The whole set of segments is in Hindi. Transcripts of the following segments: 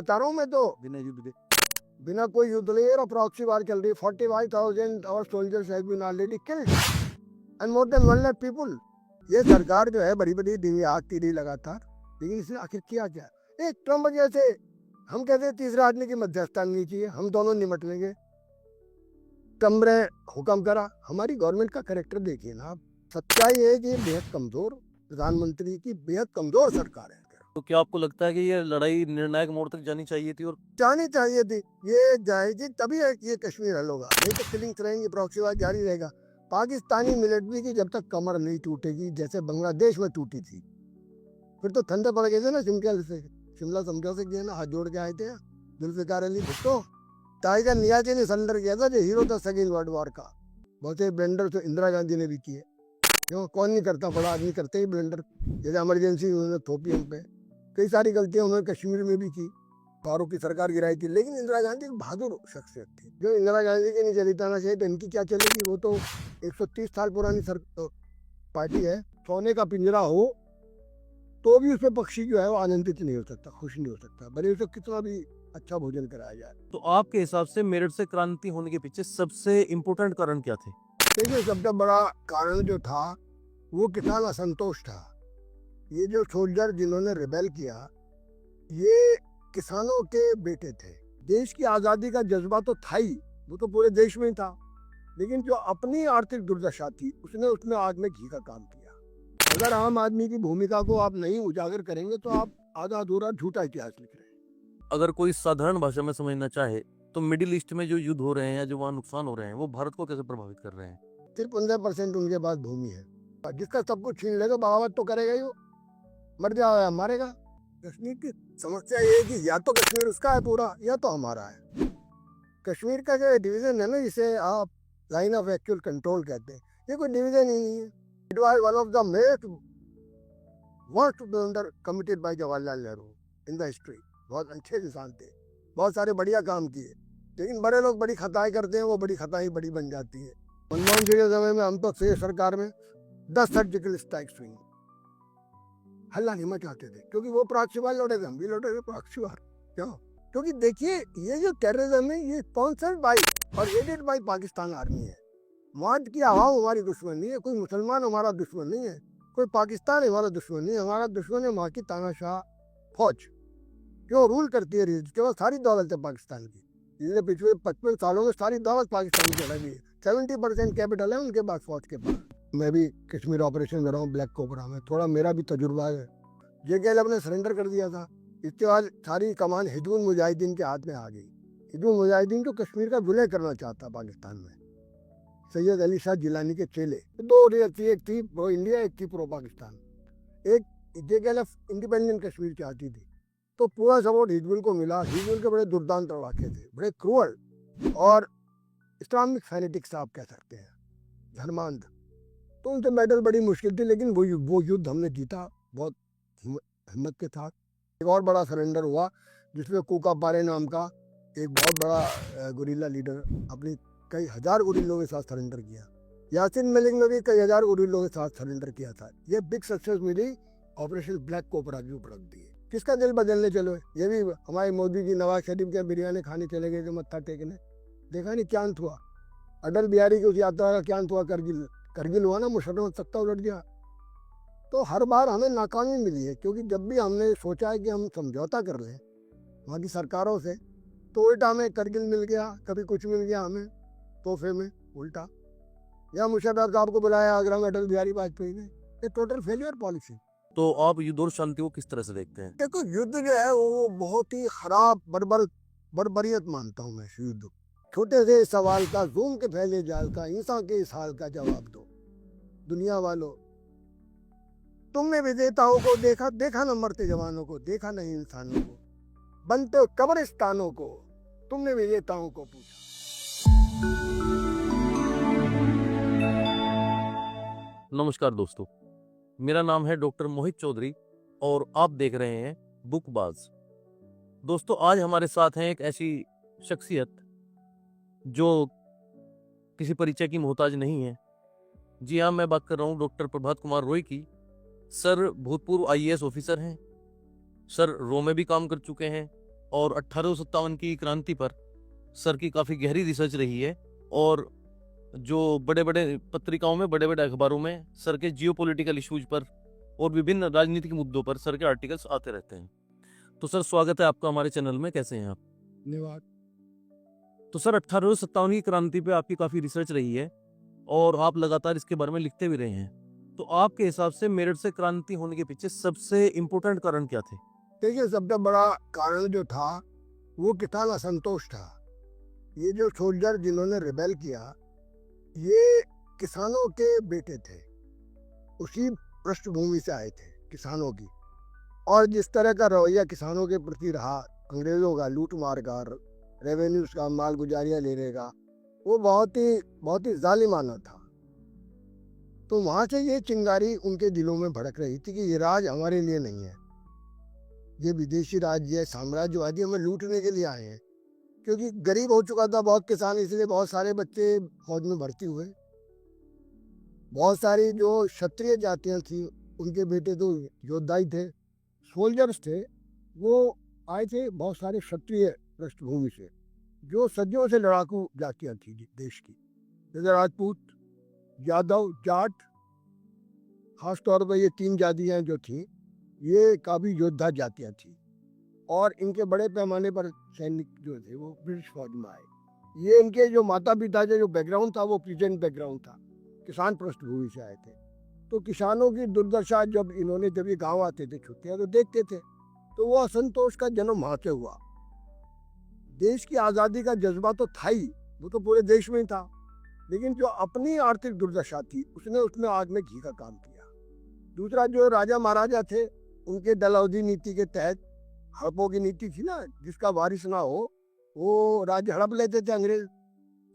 बता रहा हूँ मैं तो बिना युद्ध के। बिना कोई युद्ध लिए और प्रॉक्सी वार चल रही है। 45,000 और soldiers have been already killed and more than 1 lakh people. ये सरकार जो है बड़ी बड़ी दिव्य आग तीरी लगातार, लेकिन इसने आखिर किया क्या? एक ट्रम्प जैसे हम कहते हैं तीसरे आदमी की मध्यस्थता नहीं चाहिए, हम दोनों निमट लेंगे। ट्रम्प ने हुक्म करा। हमारी गवर्नमेंट का कैरेक्टर देखिए ना आप। सच्चाई है कि बेहद कमजोर प्रधानमंत्री की बेहद कमजोर सरकार है। तो क्या आपको लगता है कि ये लड़ाई निर्णायक मोड़ तक जानी चाहिए थी? और जानी चाहिए थी, ये जाएगी तभी है कि ये कश्मीर हल होगा, नहीं तो किलिंग्स रहेंगी, प्रॉक्सी वार जारी रहेगा। पाकिस्तानी मिलिट्री की जब तक कमर नहीं टूटेगी जैसे बांग्लादेश में टूटी थी, फिर तो ठंडे पड़ गए थे ना शिमला समझौते किए ना, हाथ जोड़ के आए थे जुल्फिकार अली भुट्टो। टाइगर नियाजी ने सरेंडर किया था, जो हीरो था सेकेंड वर्ल्ड वॉर का। बहुत से ब्लेंडर तो इंदिरा गांधी ने भी किए। क्यों कौन नहीं करता? बड़ा आदमी करते ही ब्लेंडर। जैसे इमरजेंसी उन्होंने थोपी हम पे। कई सारी गलतियां उन्होंने कश्मीर में भी की। फारूक की सरकार गिराई थी, लेकिन इंदिरा गांधी एक बहादुर शख्सियत थी। जो इंदिरा गांधी के नहीं चली जाना चाहिए तो इनकी क्या चलेगी? वो तो 130 साल पुरानी पार्टी है। सोने का पिंजरा हो तो भी उसमें पक्षी जो है वो आनंदित नहीं हो सकता, खुश नहीं हो सकता, भले उसे कितना भी अच्छा भोजन कराया जाए। तो आपके हिसाब से मेरठ से क्रांति होने के पीछे सबसे इम्पोर्टेंट कारण क्या थे? देखिए, सबसे बड़ा कारण जो था वो किसान असंतोष था। ये जो सोल्जर जिन्होंने रिबेल किया, ये किसानों के बेटे थे। देश की आज़ादी का जज्बा तो था ही, वो तो पूरे देश में ही था, लेकिन जो अपनी आर्थिक दुर्दशा थी उसने उसमें आग में घी का काम किया। अगर आम आदमी की भूमिका को आप नहीं उजागर करेंगे तो आप आधा अधूरा झूठा इतिहास लिख रहे हैं। अगर कोई साधारण भाषा में समझना चाहे तो मिडिल ईस्ट में जो युद्ध हो रहे हैं या जो वहाँ नुकसान हो रहे हैं वो भारत को कैसे प्रभावित कर रहे हैं? सिर्फ 15% उनके पास भूमि है। जिसका सब कुछ छीन लेगा बगावत तो करेगा ही वो, मर जाएगा मारेगा। कश्मीर की समस्या ये है कि या तो कश्मीर उसका है पूरा या तो हमारा है। कश्मीर का जो डिवीजन है ना, जिसे आप लाइन ऑफ एक्चुअल कंट्रोल कहते हैं, ये कोई डिवीजन ही नहीं है। It was one of the most worst blunder committed by Jawaharlal Nehru in the history. बहुत अच्छे इंसान थे, बहुत सारे बढ़िया काम किए, लेकिन बड़े लोग बड़ी खताएं करते हैं, वो बड़ी खताएं बड़ी बन जाती है। मनमोहन सिंह के समय में हम तो थे सरकार में, 10 सर्जिकल स्ट्राइक्स हुई, हल्ला नहीं मचाते थे, क्योंकि वो प्रॉक्सी वार लौटे थे, हम भी लौटे थे प्रॉक्सी वार। क्यों? क्योंकि देखिए, ये जो टेररिज्म है ये स्पॉन्सर्ड बाय और एडेड बाय पाकिस्तान आर्मी है। मौत की आवाम हमारी दुश्मन नहीं है, कोई मुसलमान हमारा दुश्मन नहीं है, कोई पाकिस्तान हमारा दुश्मन नहीं है। हमारा दुश्मन है वहाँ की तानाशाह फौज, जो रूल करती है रीजन के बाद। सारी दौलत है पाकिस्तान की, जिसने पिछले 55 सालों में सारी दौलत पाकिस्तान की लगी है। 70% कैपिटल है उनके पास, फौज के पास। मैं भी कश्मीर ऑपरेशन कर रहा हूँ, ब्लैक कोबरा में, थोड़ा मेरा भी तजुर्बा है। JK ने सरेंडर कर दिया था, इसके बाद सारी कमान हिजबुल मुजाहिदीन के हाथ में आ गई। हिजबुल मुजाहिदीन तो कश्मीर का विलय करना चाहता पाकिस्तान में। सैयद अली शाह जिलानी के चेले, दो थी, एक थी प्रो इंडिया, एक थी प्रो पाकिस्तान। एक JK इंडिपेंडेंट कश्मीर चाहती थी, तो पूरा सपोर्ट हिजबुल को मिला। हिजबुल के बड़े दुर्दांत लड़ाके थे, बड़े क्रूअल और इस्लामिक फैनेटिक्स आप कह सकते हैं, धर्मांध। तो उनसे बैटल बड़ी मुश्किल थी, लेकिन वो युद्ध हमने जीता बहुत हिम्मत के साथ। एक और बड़ा सरेंडर हुआ जिसमें कूका पारे नाम का एक बहुत बड़ा गुरिल्ला लीडर अपनी कई हजार गुरिल्लों के साथ सरेंडर किया। यासीन मलिक ने भी कई हजार गुरिल्लों के साथ सरेंडर किया था। ये बिग सक्सेस मिली ऑपरेशन ब्लैक कोबरा की उपलब्धि है। किसका दिल बदलने चलो, ये भी हमारे मोदी जी नवाज शरीफ के बिरयानी खाने चले गए थे मत्था टेकने, देखा नहीं क्या अंत हुआ। अटल बिहारी की उस यात्रा का क्या अंत हुआ? करगिल हुआ ना, मुशर्रफ सत्ता उलट गया। तो हर बार हमें नाकामी मिली है, क्योंकि जब भी हमने सोचा है कि हम समझौता कर लें वहाँ की सरकारों से, तो उल्टा हमें करगिल मिल गया, कभी कुछ मिल गया हमें तोहफे में उल्टा, या मुशर्रफ साहब को बुलाया आगरा में अटल बिहारी वाजपेयी ने। ये टोटल फेलियर पॉलिसी। तो आप युद्ध और शांति को किस तरह से देखते हैं? देखो, युद्ध जो है वो बहुत ही खराब बर्बरियत मानता हूँ मैं इस युद्ध। छोटे से सवाल का, जूम के फैले जाल का, इंसान के इस हाल का जवाब दो। दुनिया वालों, तुमने विजेताओं को देखा, देखा न मरते जवानों को, देखा नहीं इंसानों को, बनते कब्रिस्तानों को, तुमने विजेताओं को पूछा। नमस्कार दोस्तों, मेरा नाम है डॉक्टर मोहित चौधरी और आप देख रहे हैं बुकबाज। दोस्तों, आज हमारे साथ हैं एक ऐसी शख्सियत जो किसी परिचय की मोहताज नहीं है। जी हाँ, मैं बात कर रहा हूँ डॉक्टर प्रभात कुमार रॉय की। सर भूतपूर्व IAS ऑफिसर हैं, सर रॉ में भी काम कर चुके हैं, और 1857 की क्रांति पर सर की काफ़ी गहरी रिसर्च रही है और जो बड़े बड़े पत्रिकाओं में, बड़े बड़े अखबारों में सर के जियो पॉलिटिकल इशूज पर और विभिन्न राजनीतिक मुद्दों पर सर के आर्टिकल्स आते रहते हैं। तो सर स्वागत है आपका हमारे चैनल में, कैसे हैं आप? धन्यवाद। तो सर 1857 की क्रांति पे आपकी काफ़ी रिसर्च रही है और आप लगातार इसके बारे में लिखते भी रहे हैं। तो आपके हिसाब से मेरठ से क्रांति होने के पीछे सबसे इम्पोर्टेंट कारण क्या थे? देखिए, सबसे बड़ा कारण जो था वो किसान असंतोष था। ये जो सोल्जर जिन्होंने रिबेल किया, ये किसानों के बेटे थे, उसी पृष्ठभूमि से आए थे किसानों की। और जिस तरह का रवैया किसानों के प्रति रहा, अंग्रेजों का लूट मार का, रेवेन्यूज का, माल गुजारियां लेने का, वो बहुत ही जालिमाना था। तो वहां से ये चिंगारी उनके दिलों में भड़क रही थी कि ये राज हमारे लिए नहीं है, ये विदेशी राज्य है, साम्राज्यवादी हमें लूटने के लिए आए हैं। क्योंकि गरीब हो चुका था बहुत किसान, इसलिए बहुत सारे बच्चे फौज में भर्ती हुए। बहुत सारी जो क्षत्रिय जातियां थी उनके बेटे तो योद्धा ही थे, सोल्जर्स थे। वो आए थे बहुत सारे क्षत्रिय पृष्ठभूमि से, जो सदियों से लड़ाकू जातियां थी देश की, जैसे राजपूत, यादव, जाट। खास तौर पर ये 3 जातियां जो थी, ये काफ़ी योद्धा जातियां थी और इनके बड़े पैमाने पर सैनिक जो थे वो ब्रिटिश फौज में आए। ये इनके जो माता पिता जो बैकग्राउंड था वो पीजेंट बैकग्राउंड था, किसान पृष्ठभूमि से आए थे। तो किसानों की दुर्दशा जब ये गांव आते थे छुट्टियां तो देखते थे, तो वो असंतोष का जन्म वहां से हुआ। देश की आज़ादी का जज्बा तो था ही, वो तो पूरे देश में ही था, लेकिन जो अपनी आर्थिक दुर्दशा थी उसने उसमें आग में घी का काम किया। दूसरा, जो राजा महाराजा थे उनके डलहौजी नीति के तहत, हड़पों की नीति थी ना, जिसका वारिस ना हो वो राज्य हड़प लेते थे अंग्रेज।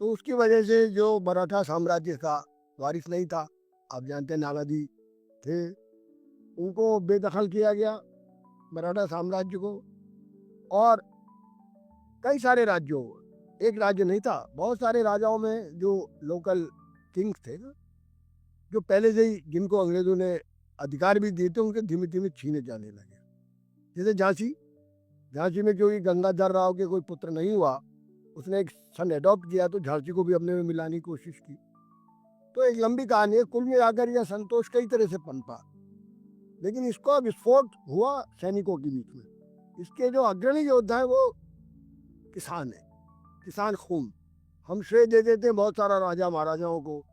तो उसकी वजह से जो मराठा साम्राज्य का वारिस नहीं था, आप जानते हैं नानाजी थे, उनको बेदखल किया गया, मराठा साम्राज्य को। और कई सारे राज्यों, एक राज्य नहीं था, बहुत सारे राजाओं में जो लोकल किंग्स थे ना, जो पहले से ही जिनको अंग्रेजों ने अधिकार भी दिए थे, उनके धीमे धीमे छीने जाने लगे। जैसे झांसी में क्योंकि गंगाधर राव के कोई पुत्र नहीं हुआ, उसने एक सन एडॉप्ट किया तो झांसी को भी अपने में मिलाने की कोशिश की। तो एक लंबी कहानी है। कुल मिलाकर यह संतोष कई तरह से पनपा, लेकिन इसका विस्फोट हुआ सैनिकों के बीच में। इसके जो अग्रणी योद्धा है वो किसान है, किसान खून। हम श्रेय दे देते हैं बहुत सारा राजा महाराजाओं को,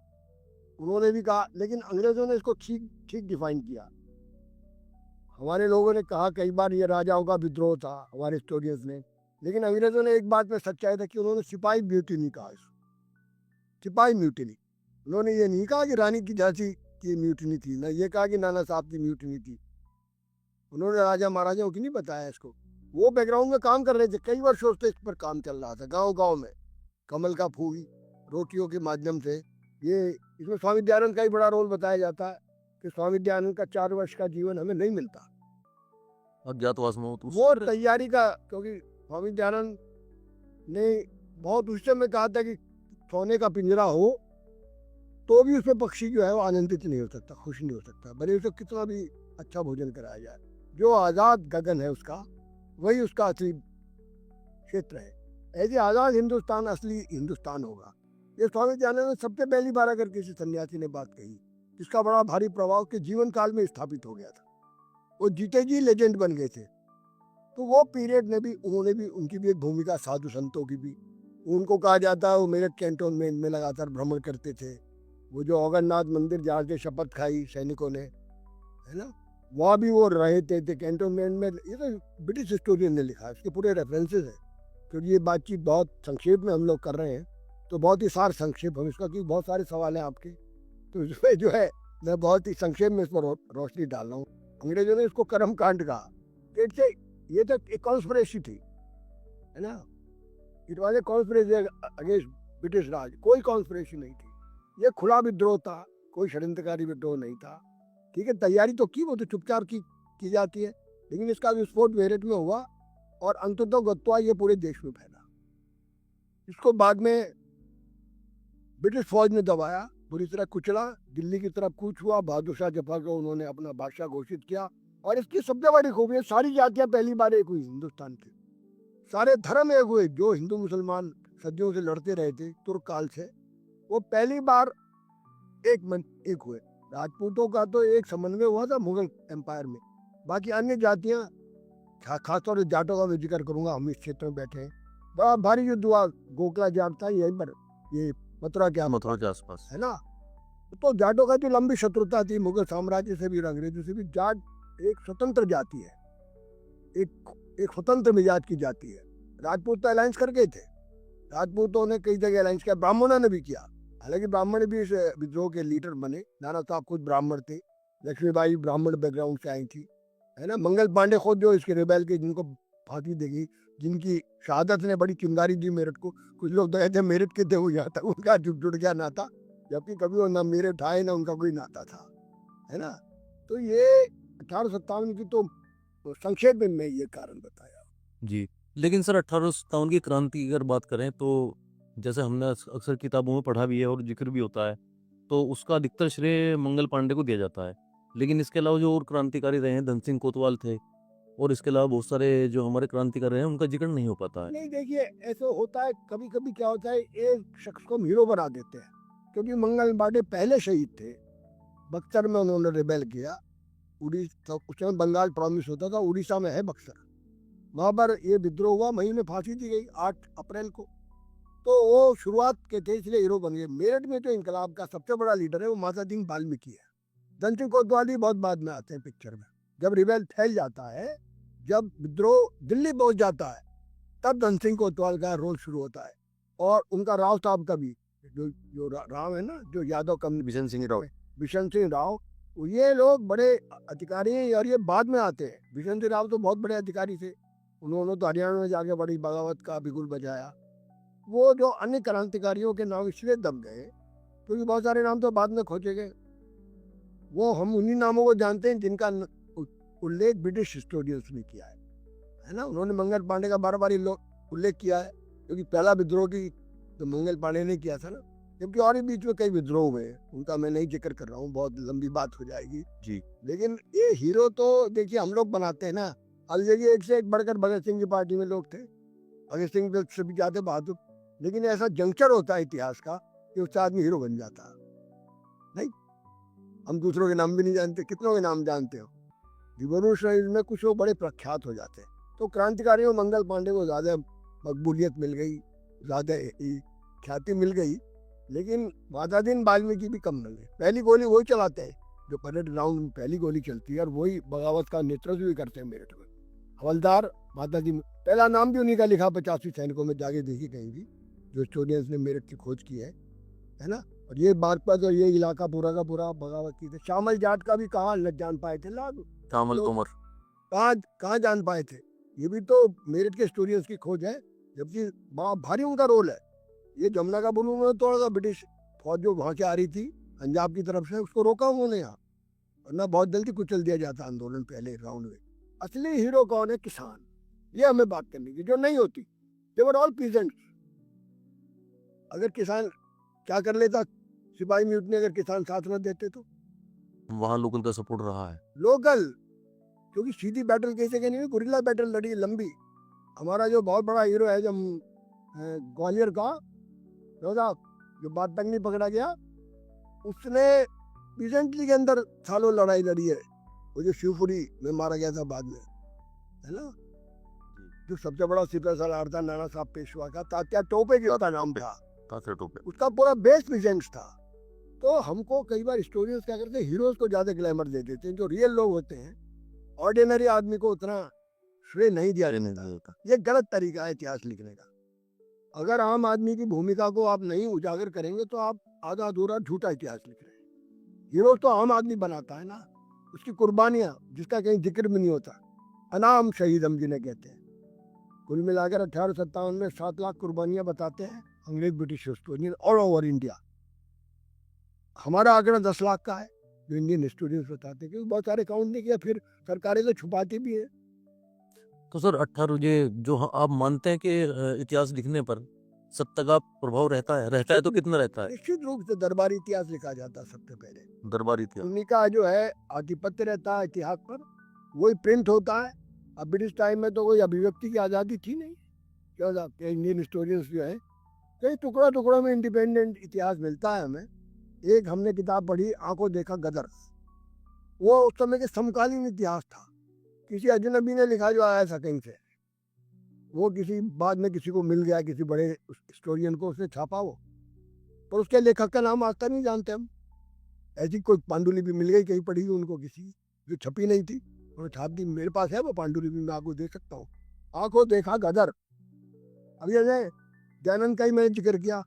उन्होंने भी कहा, लेकिन अंग्रेजों ने इसको ठीक डिफाइन किया। हमारे लोगों ने कहा कई बार ये राजाओं का विद्रोह था, हमारे हिस्टोरियंस ने, लेकिन अंग्रेजों ने एक बात में सच्चाई था कि उन्होंने सिपाही म्यूटिनी कहा। सिपाही म्यूटिनी, उन्होंने ये नहीं कहा कि रानी की झांसी की म्यूटिनी थी, ना ये कहा कि नाना साहब की म्यूटिनी थी। उन्होंने राजा महाराजाओं की नहीं बताया इसको। वो बैकग्राउंड में काम कर रहे थे, कई वर्षों से इस पर काम चल रहा था गांव गांव में, कमल का फूल रोटियों के माध्यम से। ये इसमें स्वामी दयानंद का ही बड़ा रोल बताया जाता है कि स्वामी दयानंद का 4 वर्ष का जीवन हमें नहीं मिलता अज्ञातवास में हो तो वो तैयारी का, क्योंकि स्वामी दयानंद ने बहुत उस समय कहा था कि सोने का पिंजरा हो तो भी उसमें पक्षी जो है वो आनंदित नहीं हो सकता, खुश नहीं हो सकता, भले उसे कितना भी अच्छा भोजन कराया जाए। जो आज़ाद गगन है उसका, वही उसका असली क्षेत्र है। ऐसे आज़ाद हिंदुस्तान असली हिंदुस्तान होगा। ये स्वामी दयानंद ने सबसे पहली बार अगर किसी सन्यासी ने बात कही, जिसका बड़ा भारी प्रभाव के जीवन काल में स्थापित हो गया था, वो जीते जी लेजेंड बन गए थे। तो वो पीरियड में भी उन्होंने भी, उनकी भी एक भूमिका, साधु संतों की भी। उनको कहा जाता है वो मेरठ कैंटोनमेंट में लगातार भ्रमण करते थे। वो जो अगरनाथ मंदिर जहाँ से शपथ खाई सैनिकों ने, है ना, वहाँ भी वो रहे थे कैंटोनमेंट में। ये तो ब्रिटिश हिस्टोरियन ने लिखा है, इसके पूरे रेफरेंसेस है। क्योंकि ये बातचीत बहुत संक्षेप में हम लोग कर रहे हैं, तो बहुत ही सार संक्षेप हम इसका, क्योंकि बहुत सारे सवाल हैं आपके, तो इसमें जो है मैं बहुत ही संक्षेप में इस पर रोशनी डाल रहा हूँ। अंग्रेजों ने इसको कर्म कांड कहा। इससे ये तो एक कॉन्स्पिरेसी थी, है ना, it was a conspiracy against British Raj. कोई कॉन्स्पिरेसी नहीं थी, ये खुला विद्रोह था, कोई षड्यंत्रकारी विद्रोह नहीं था। ठीक है, तैयारी तो की, वो तो चुपचाप की जाती है, लेकिन इसका विस्फोट मेरठ में हुआ और अंततः गत्वा ये पूरे देश में फैला। इसको बाद में ब्रिटिश फौज ने दबाया, बुरी तरह कुचला, दिल्ली की तरफ कूच हुआ, बहादुर शाह जफर को उन्होंने अपना बादशाह घोषित किया। और इसकी सबसे बड़ी खूबी है, सारी जातियां पहली बार एक हुई हिंदुस्तान की। सारे धर्म एक हुए। जो हिंदू मुसलमान सदियों से लड़ते रहे थे तुर्क काल से, वो पहली बार एक हुए। राजपूतों का तो एक समन्वय हुआ था मुगल एम्पायर में। बाकी अन्य जातियां, खासतौर से जाटों का मैं जिक्र करूंगा, हम इस क्षेत्र में बैठे हैं, बड़ा भारी युद्ध हुआ। गोखला जाट था यहीं पर, ये मथुरा के आसपास है ना। तो जाटों का जो लंबी शत्रुता थी मुगल साम्राज्य से भी और अंग्रेजों से भी, जाट एक स्वतंत्र जाति है, एक स्वतंत्र मिजाज की जाति है। राजपूत तो अलायंस कर गए थे, राजपूतों ने कई जगह अलायंस किया, ब्राह्मणों ने भी किया। हालांकि ब्राह्मण भी इस विद्रोह के लीडर बने। नाना साहब खुद ब्राह्मण थे, लक्ष्मीबाई ब्राह्मण बैकग्राउंड से आई थी, है ना। मंगल पांडे खुद जो इसके रिबेल के, जिनको फांसी देगी, जिनकी शहादत ने बड़ी चिंगारी दी मेरठ को। कुछ लोग तो कहते हैं मेरठ के थे वो, यहाँ तक उनका जुड़ गया नाता, जबकि कभी वो ना मेरठ आए ना उनका कोई नाता था, है ना। तो ये 1857 की तो संक्षेप में मैं ये कारण बताया जी। लेकिन सर 1857 की क्रांति की अगर बात करें तो जैसे हमने अक्सर किताबों में पढ़ा भी है और जिक्र भी होता है, तो उसका अधिकतर श्रेय मंगल पांडे को दिया जाता है। लेकिन इसके अलावा जो और क्रांतिकारी रहे हैं, धन सिंह कोतवाल थे, और इसके अलावा बहुत सारे जो हमारे क्रांतिकारी हैं उनका जिक्र नहीं हो पाता है। नहीं। देखिए ऐसा होता है, कभी कभी क्या होता है, एक शख्स को हम हीरो बना देते हैं। क्योंकि मंगल पांडे पहले शहीद थे, बक्सर में उन्होंने रिबेल किया। उड़ीसा, उस समय बंगाल प्रॉमिस होता था, उड़ीसा में है बक्सर, वहां पर ये विद्रोह हुआ, वहीं में फांसी दी गई 8 अप्रैल को। तो वो शुरुआत के थे, इसलिए हीरो बन गए। मेरठ में जो इनकलाब का सबसे बड़ा लीडर है वो माता दीन वाल्मीकि है। धन सिंह कोतवाल ही बहुत बाद में आते हैं पिक्चर में। जब रिबेल फैल जाता है, जब विद्रोह दिल्ली पहुंच जाता है, तब धन सिंह कोतवाल का रोल शुरू होता है। और उनका राव साहब का भी, जो राव है ना, जो यादव कम, बिशन सिंह राव। बिशन सिंह राव, ये लोग बड़े अधिकारी हैं। और ये बाद में आते हैं। बिशन सिंह राव तो बहुत बड़े अधिकारी थे, उन्होंने तो हरियाणा में जाके बड़ी बगावत का बिगुल बजाया। वो जो अन्य क्रांतिकारियों के नाम इसलिए दब गए क्योंकि बहुत सारे नाम तो बाद में खोजे गए। वो हम उन्हीं नामों को जानते हैं जिनका उल्लेख ब्रिटिश हिस्टोरियंस ने किया है ना। उन्होंने मंगल पांडे का बार बार उल्लेख किया है, क्योंकि पहला विद्रोह की तो मंगल पांडे ने किया था ना। जबकि और भी बीच में कई विद्रोह हुए, उनका मैं नहीं जिक्र कर रहा हूँ, बहुत लंबी बात हो जाएगी जी। लेकिन ये हीरो तो देखिए हम लोग बनाते हैं ना। अब देखिए एक से एक बढ़कर भगत सिंह की पार्टी में लोग थे, भगत सिंह से भी ज्यादा बहादुर। लेकिन ऐसा जंक्चर होता है इतिहास का कि उससे आदमी हीरो बन जाता है। नहीं, हम दूसरों के नाम भी नहीं जानते, कितनों के नाम जानते हो। रिवोल्यूशनरी में कुछ लोग बड़े प्रख्यात हो जाते हैं। तो क्रांतिकारियों मंगल पांडे को ज्यादा मकबूलियत मिल गई, ज्यादा ख्याति मिल गई। लेकिन माता दीन वाल्मीकि भी कम नहीं है। पहली गोली वही चलाते हैं जो परेड ग्राउंड में पहली गोली चलती है, और वही बगावत का नेतृत्व भी करते हैं मेरठ में। हवलदार माता दी, पहला नाम भी उन्हीं का लिखा 85 सैनिकों में, जाके देखी कहीं भी, जो हिस्टोरियंस ने मेरठ की खोज की है ना। और ये बागपत और ये इलाका पूरा का पूरा बगावत की थे। शामल जाट का भी कहाँ जान पाए थे लोग, शामल तोमर कहाँ जान पाए थे। ये भी तो मेरठ के हिस्टोरियंस की खोज है, जबकि भारी उनका रोल है। ये जमुना का पुल उन्होंने तोड़ा था, ब्रिटिश फौज जो वहां से आ रही थी पंजाब की तरफ से, उसको रोका उन्होंने यहाँ, वरना बहुत जल्दी कुचल दिया जाता आंदोलन पहले राउंड में। असली हीरो कौन है? किसान। ये हमें बात करनी की जो नहीं होती। दे वर ऑल पीजेंट्स। अगर किसान क्या कर लेता, सिपाही म्यूटनी, अगर किसान साथ न देते तो वहां लोगों का सपोर्ट रहा है। लोकल, क्योंकि सीधी बैटल कैसे कहनी है, गुरिल्ला बैटल लड़ी लंबी। हमारा जो बहुत बड़ा हीरो है, जब ग्वालियर का जो बात तक नहीं पकड़ा गया, उसने पीजेंटली के अंदर सालों लड़ाई लड़ी है। वो जो शिवपुरी में मारा गया था बाद में, है ना, जो सबसे बड़ा सिपह सालार था नाना साहब पेशवा का, तात्या टोपे की उसका नाम था, उसका पूरा बेस पीजेंट्स था। तो हमको कई बार स्टोरीज क्या करते हैं, हीरोज को ज्यादा ग्लैमर दे देते हैं। जो रियल लोग होते हैं, ऑर्डिनरी आदमी को उतना श्रेय नहीं दिया जाता। ये गलत तरीका है इतिहास लिखने का। अगर आम आदमी की भूमिका को आप नहीं उजागर करेंगे तो आप आधा अधूरा झूठा इतिहास लिख रहे हैं। हीरो तो आम आदमी बनाता है ना, उसकी कुर्बानियां जिसका कहीं जिक्र भी नहीं होता, अनाम शहीद हम जिन्हें कहते हैं। कुल मिलाकर 1857 में 7 लाख कुर्बानियां बताते हैं अंग्रेज British historian all over India. हमारा आंकड़ा 10 लाख का है जो इंडियन हिस्टोरियंस बताते हैं, क्योंकि बहुत सारे काउंट नहीं किया, फिर सरकारें तो छुपाती भी है। तो सर 18 ये जो आप मानते हैं कि इतिहास लिखने पर सत्ता का प्रभाव रहता है तो कितना रहता है? निश्चित रूप से दरबारी इतिहास लिखा जाता है सबसे पहले। दरबारी इतिहास, उन्हीं का जो है आधिपत्य रहता है इतिहास पर, वही प्रिंट होता है। अब ब्रिटिश टाइम में तो कोई अभिव्यक्ति की आज़ादी थी नहीं, बिकॉज आपके इंडियन हिस्टोरियंस जो है कई टुकड़ा टुकड़ा में इंडिपेंडेंट इतिहास मिलता है हमें। एक हमने किताब पढ़ी आंखों देखा गदर, वो उस समय के समकालीन इतिहास था, किसी अजनबी ने लिखा जो आया था कहीं से, वो किसी बाद में किसी को मिल गया, किसी बड़े हिस्टोरियन को, उसने छापा वो, पर उसके लेखक का नाम आज तक नहीं जानते हम। ऐसी कोई पांडुलिपि मिल गई कहीं पढ़ी उनको किसी, जो छपी नहीं थी, उन्होंने छाप दी। मेरे पास है वो पांडुलिपि, मैं आपको दे सकता हूँ। आंखों देखा गदर। अभी जैसे दयानंद का ही मैंने जिक्र किया,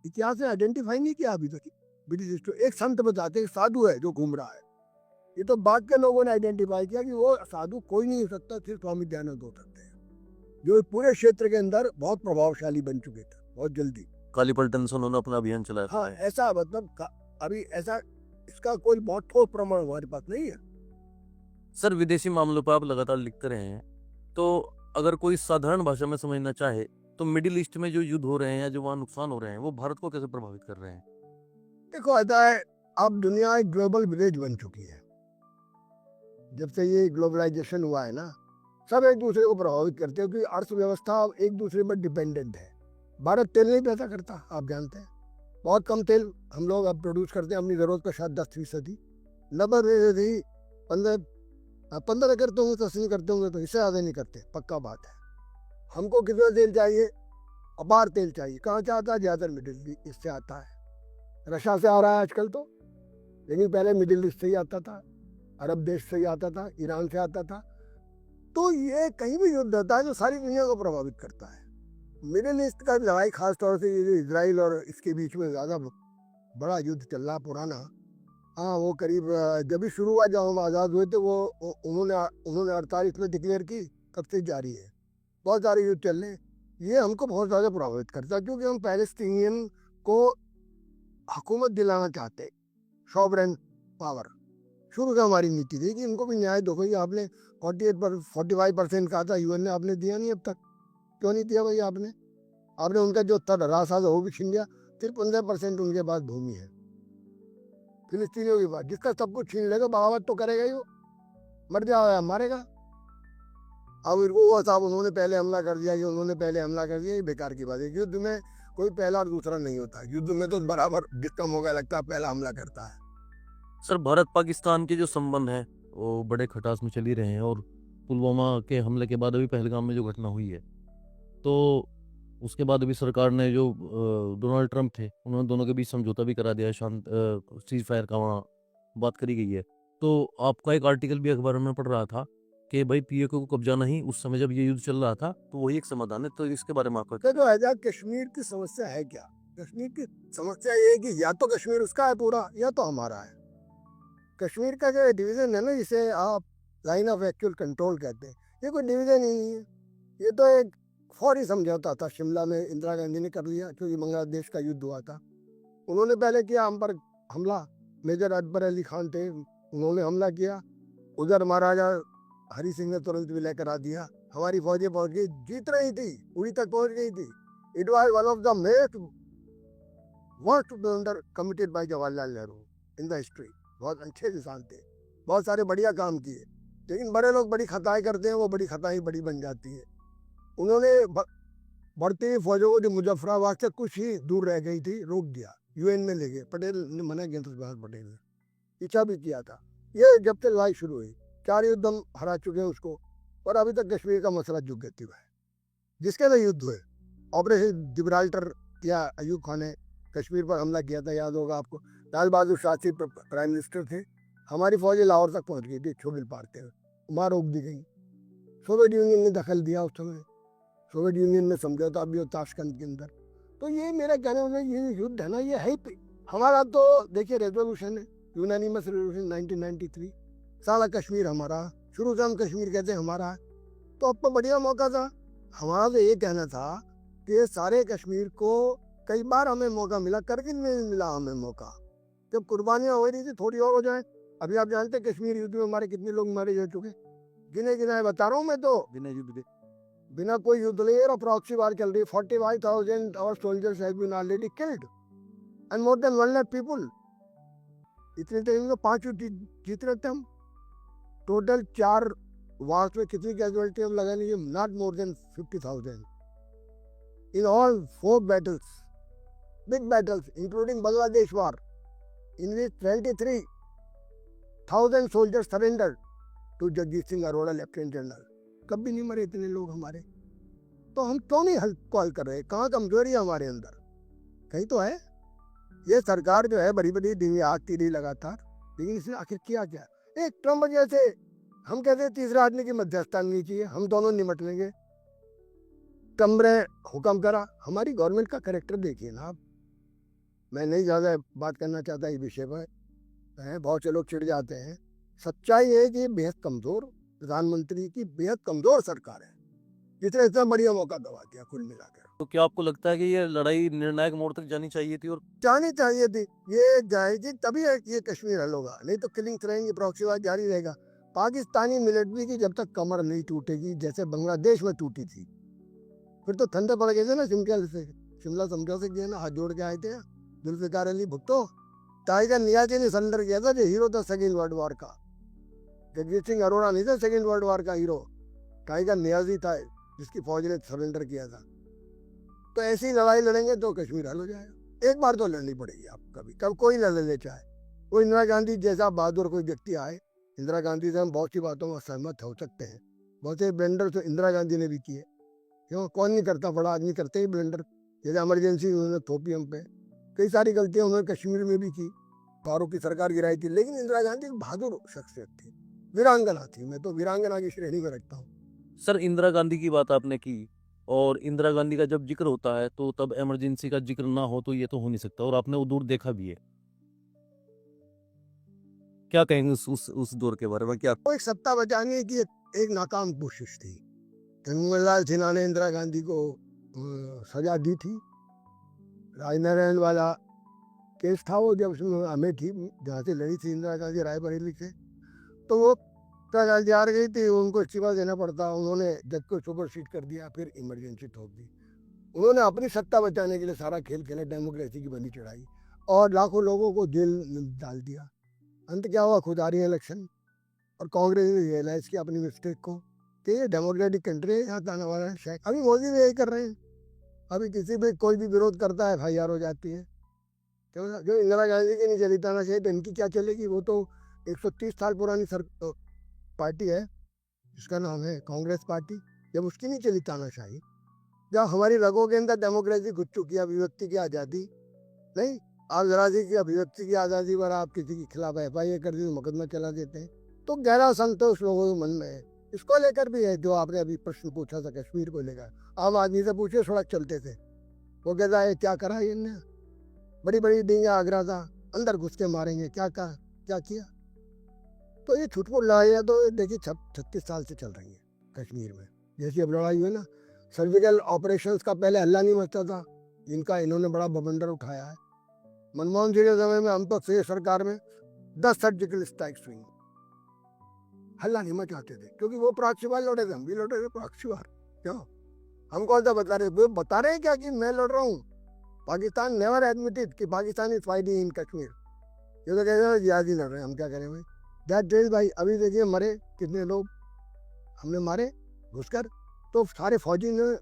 इतिहास ने आइडेंटिफाई नहीं किया अभी तक ब्रिटिश हिस्ट्री। एक संत बताते एक साधु है जो घूम रहा है, ये तो बाद के लोगों ने आइडेंटिफाई किया कि वो साधु कोई नहीं हो सकता, सिर्फ स्वामी दयानंद हो सकते हैं, जो पूरे क्षेत्र के अंदर बहुत प्रभावशाली बन चुके थे बहुत जल्दी। काली पलटन से उन्होंने अपना अभियान चलाया। हाँ, ऐसा मतलब अभी ऐसा इसका कोई बहुत ठोस प्रमाण हमारे पास नहीं है। सर, विदेशी मामलों पर आप लगातार लिखते रहे हैं, तो अगर कोई साधारण भाषा में समझना चाहे तो मिडिल ईस्ट में जो युद्ध हो रहे हैं या जो वहाँ नुकसान हो रहे हैं, वो भारत को कैसे प्रभावित कर रहे हैं? देखो, ऐसा है, अब दुनिया एक ग्लोबल विलेज बन चुकी है। जब से ये ग्लोबलाइजेशन हुआ है ना, सब एक दूसरे को प्रभावित करते हैं, क्योंकि अर्थव्यवस्था अब एक दूसरे पर डिपेंडेंट है। भारत तेल नहीं पैदा करता, आप जानते हैं, बहुत कम तेल हम लोग अब प्रोड्यूस करते हैं, अपनी ज़रूरत का शायद 10%। 90% 15 करते होंगे तो 80 करते होंगे, तो इससे ज़्यादा नहीं करते, पक्का बात है। हमको कितना तेल चाहिए? अपार तेल चाहिए। कहाँ से आता है? ज़्यादातर मिडिल ईस्ट से आता है, रशिया से आ रहा है आजकल तो, लेकिन पहले मिडिल ईस्ट से ही आता था, अरब देश से ही आता था, ईरान से आता था। तो ये कहीं भी युद्ध होता है तो सारी दुनिया को प्रभावित करता है। मिडिल ईस्ट का लड़ाई खास तौर से ये जो इजराइल और इसके बीच में ज़्यादा बड़ा युद्ध चल रहा पुराना, हाँ, वो करीब जब भी शुरू हुआ, जब हम आज़ाद हुए थे, वो उन्होंने 48 में डिक्लेयर की, तब से जारी है। बहुत सारे युद्ध चल रहे हैं, ये हमको बहुत ज़्यादा प्रभावित करता है, क्योंकि हम पैलेस्टीनियन को हुकूमत दिलाना चाहते, सॉवरेन पावर। शुरू से हमारी नीति थी कि इनको भी न्याय दो। भाई आपने 45% कहा था यूएन ने, आपने दिया नहीं अब तक, क्यों नहीं दिया भाई आपने उनका जो रास था वो भी छीन लिया। सिर्फ 15% उनके पास भूमि है फिलिस्तीनियों के पास, जिसका सब कुछ छीन लेगा, बगावत तो करेगा ही, वो मर जाएगा मारेगा। अब वो साहब उन्होंने पहले हमला कर दिया, कि उन्होंने पहले हमला कर दिया, ये बेकार की बात है। युद्ध में कोई पहला और दूसरा नहीं होता, युद्ध में तो बराबर जिसका मौका लगता है पहला हमला करता है। सर, भारत पाकिस्तान के जो संबंध हैं वो बड़े खटास में चल ही रहे हैं, और पुलवामा के हमले के बाद अभी पहलगाम में जो घटना हुई है, तो उसके बाद अभी सरकार ने जो डोनाल्ड ट्रंप थे, उन्होंने दोनों के बीच समझौता भी करा दिया है, शांत सीज फायर का वहाँ बात करी गई है। तो आपका एक आर्टिकल भी अखबार में पढ़ रहा था कि भाई पीओके को कब्जा नहीं, उस समय जब ये युद्ध चल रहा था, तो वही एक समाधान है। तो इसके बारे में आपका देखो, आजाद कश्मीर की समस्या है क्या? कश्मीर की समस्या ये है कि या तो कश्मीर उसका है पूरा, या तो हमारा है। कश्मीर का जो डिवीजन है ना, जिसे आप लाइन ऑफ एक्चुअल कंट्रोल कहते हैं, ये कोई डिवीजन ही नहीं है, ये तो एक फौरी समझौता था। शिमला में इंदिरा गांधी ने कर लिया, क्योंकि बांग्लादेश का युद्ध हुआ था। उन्होंने पहले किया हम पर हमला, मेजर अकबर अली खान थे, उन्होंने हमला किया। उधर महाराजा हरि सिंह ने तुरंत विलय करा दिया, हमारी फौजें पहुंच गई, जीत रही थी, उड़ी तक पहुंच गई थी। It was one of the most worst blunder committed by Jawaharlal Nehru in the history. बहुत अच्छे इंसान थे, बहुत सारे बढ़िया काम किए, लेकिन बड़े लोग बड़ी खताएं करते हैं, वो बड़ी खताएं बड़ी बन जाती है। उन्होंने बढ़ती हुई फौजों को जो मुजफ्फराबाद से कुछ ही दूर रह गई थी, रोक दिया, यूएन में ले गए। पटेल ने मना किया, सुभाष पटेल ने पीछा भी किया था। ये जब से लड़ाई शुरू हुई, 4 युद्ध हम हरा चुके हैं उसको, और अभी तक कश्मीर का मसला जुगती हुआ है। जिसके लिए युद्ध हुए, ऑपरेशन जिब्राल्टर किया, अयूब खान ने कश्मीर पर हमला किया था, याद होगा आपको। लाल बहादुर शास्त्री प्राइम मिनिस्टर थे, हमारी फौजें लाहौर तक पहुंच गई थी, छोबिल पार थे, वहाँ रोक दी गई। सोवियत यूनियन ने दखल दिया उस समय, सोवियत यूनियन में समझौता भी हो ताशकंद के अंदर। तो ये मेरा कहने वाला ये युद्ध है ना, ये है हमारा। तो देखिए, रेजोल्यूशन है, यूनानिमस रेजोल्यूशन 1993, सारा कश्मीर हमारा, शुरू से हम कश्मीर कहते हैं हमारा है। तो अब तो बढ़िया मौका था। हमारा तो ये कहना था कि सारे कश्मीर को कई बार हमें मौका मिला, करगिल में भी मिला हमें मौका, जब कुर्बानियाँ हो रही थी, थोड़ी और हो जाए। अभी आप जानते हैं कश्मीर युद्ध में हमारे कितने लोग मारे जा चुके, गिने गिनाए बता रहा हूँ मैं तो, बिना युद्ध के, बिना कोई युद्ध लिए। और प्रॉक्सी वार चल रही है, 45,000 our soldiers have been already killed and more than 1 lakh people. इतने टाइम में 5 युद्ध जीत रहे थे हम। टोटल 4 वार्स में कितनी कैजुअलिटी हम लगा लीजिए, not more than 50,000। in all 4 battles, big battles, including Bangladesh war, in which 23,000 soldiers surrendered to Jagdish Singh Arora, Lieutenant General. कभी नहीं मरे इतने लोग हमारे, तो हम क्यों नहीं हल कॉल कर रहे? कहाँ कमजोरी है हमारे अंदर? कहीं तो है। ये सरकार जो है बड़ी बड़ी दिन आग तीरी लगातार, लेकिन इसने आखिर किया क्या? एक ट्रम्प जैसे हम कहते हैं तीसरा आदमी की मध्यस्थता नहीं चाहिए, हम दोनों निमट लेंगे। ट्रम्प ने हुक्म करा, हमारी गवर्नमेंट का कैरेक्टर देखिए ना आप। मैं नहीं ज़्यादा बात करना चाहता इस विषय पर, बहुत से लोग चिढ़ जाते हैं। सच्चाई है कि बेहद कमज़ोर प्रधानमंत्री की बेहद कमज़ोर सरकार है, जिसने इतना बढ़िया मौका दबा दिया कुल मिलाकर। तो क्या आपको लगता है कि ये लड़ाई निर्णायक मोड़ तक जानी चाहिए थी? और जानी चाहिए थी, ये जाएगी तभी है कि ये कश्मीर हल होगा, नहीं तो किलिंग्स रहेंगी, प्रॉक्सीवाद जारी रहेगा। पाकिस्तानी मिलिट्री की जब तक कमर नहीं टूटेगी जैसे बांग्लादेश में टूटी थी, फिर तो ठंडे पड़ गए थे ना शिमला समझौते किए ना, हाथ जोड़ के आए थे जुल्फिकार अली भुट्टो। टाइगर नियाजी ने सरेंडर किया था, जो हीरो था सेकेंड वर्ल्ड वॉर का। जगजीत सिंह अरोड़ा नहीं था सेकेंड वर्ल्ड वॉर का हीरो, टाइगर नियाजी था जिसकी फौज ने सरेंडर किया था। तो ऐसी लड़ाई लड़ेंगे तो कश्मीर हल हो जाएगा। एक बार तो लड़नी पड़ेगी आप, कब कोई लड़ ले चाहे। वो इंदिरा गांधी जैसा बहादुर कोई व्यक्ति आए, इंदिरा गांधी से हम बहुत सी बातों में सहमत हो सकते हैं, बहुत से ब्लेंडर तो इंदिरा गांधी ने भी किए, क्यों कौन नहीं करता, बड़ा आदमी करते ही ब्लेंडर। जैसे इमरजेंसी उन्होंने थोपी हम पे, कई सारी गलतियां उन्होंने कश्मीर में भी की, फारूक की सरकार गिराई थी, लेकिन इंदिरा गांधी एक बहादुर शख्सियत थी, वीरांगना थी। मैं तो वीरांगना की श्रेणी में रखता हूँ। सर, इंदिरा गांधी की बात आपने की, और इंदिरा गांधी का जब जिक्र होता है तो तब इमरजेंसी का जिक्र ना हो तो ये तो हो नहीं सकता, और आपने वो दौर देखा भी है। क्या कहेंगे उस दौर के बारे में? क्या वो एक सत्ता बचाने की एक नाकाम कोशिश थी। जवाहरलाल सिन्हा ने इंदिरा गांधी को सजा दी थी। राजनारायण वाला केस था वो, जब उसमें अमेठी जहाँ से लड़ी थी इंदिरा गांधी रायबरेली से, तो वो इंदिरा गांधी आ गई थी, उनको इस्तीफा देना पड़ता, उन्होंने जज को सुपरसीड कर दिया, फिर इमरजेंसी ठोक दी। उन्होंने अपनी सत्ता बचाने के लिए सारा खेल खेला, डेमोक्रेसी की बलि चढ़ाई और लाखों लोगों को जेल में डाल दिया। अंत क्या हुआ? खुद आ रही है इलेक्शन, और कांग्रेस ने रियलाइज किया अपनी मिस्टेक को कि ये डेमोक्रेटिक कंट्री है, यहाँ आने वाला है। अभी मोदी भी यही कर रहे हैं, अभी किसी भी कोई भी विरोध करता है FIR हो जाती है। क्यों? जो इंदिरा गांधी की नहीं चली तानाशाही, तो इनकी क्या चलेगी? वो तो 130 साल पुरानी पार्टी है जिसका नाम है कांग्रेस पार्टी, जब उसकी नहीं चली तानाशाही, जब हमारी रगों के अंदर डेमोक्रेसी घुस चुकी है, अभिव्यक्ति की आज़ादी नहीं, आप जरा सी की अभिव्यक्ति की आज़ादी पर आप किसी के खिलाफ FIR कर दी तो मुकदमा चला देते हैं, तो गहरा संतोष लोगों के मन में है। इसको लेकर भी है जो आपने अभी प्रश्न पूछा था कश्मीर को लेकर, आम आदमी से पूछे, सड़क चलते थे, वो कहता है क्या करा इनने, बड़ी बड़ी डींगा आगरा था, अंदर घुस के मारेंगे, क्या किया। तो ये छुटपुट लड़ाइयाँ तो देखिए 36 साल से चल रही है कश्मीर में। जैसी अब लड़ाई हुई ना, सर्जिकल ऑपरेशंस का पहले हल्ला नहीं मचता था, इनका इन्होंने बड़ा बवंडर उठाया है। मनमोहन सिंह के समय में हम तो सरकार में 10 सर्जिकल स्ट्राइक्स हुई, हल्ला नहीं मचाते थे, क्योंकि वो प्रॉक्सी वार लड़े थे, हम भी लड़े थे प्रॉक्सी वार। क्यों? हम कौन सा बता रहे हैं क्या कि मैं लड़ रहा हूँ? पाकिस्तान नेवर एडमिटेड कि Pakistan is fighting in Kashmir. ये तो कहते हैं जिहाद ही लड़ रहे हैं, हम क्या करें भाई? दैट डेज भाई, अभी देखिए मरे कितने लोग हमने मारे घुसकर, तो सारे फौजी ने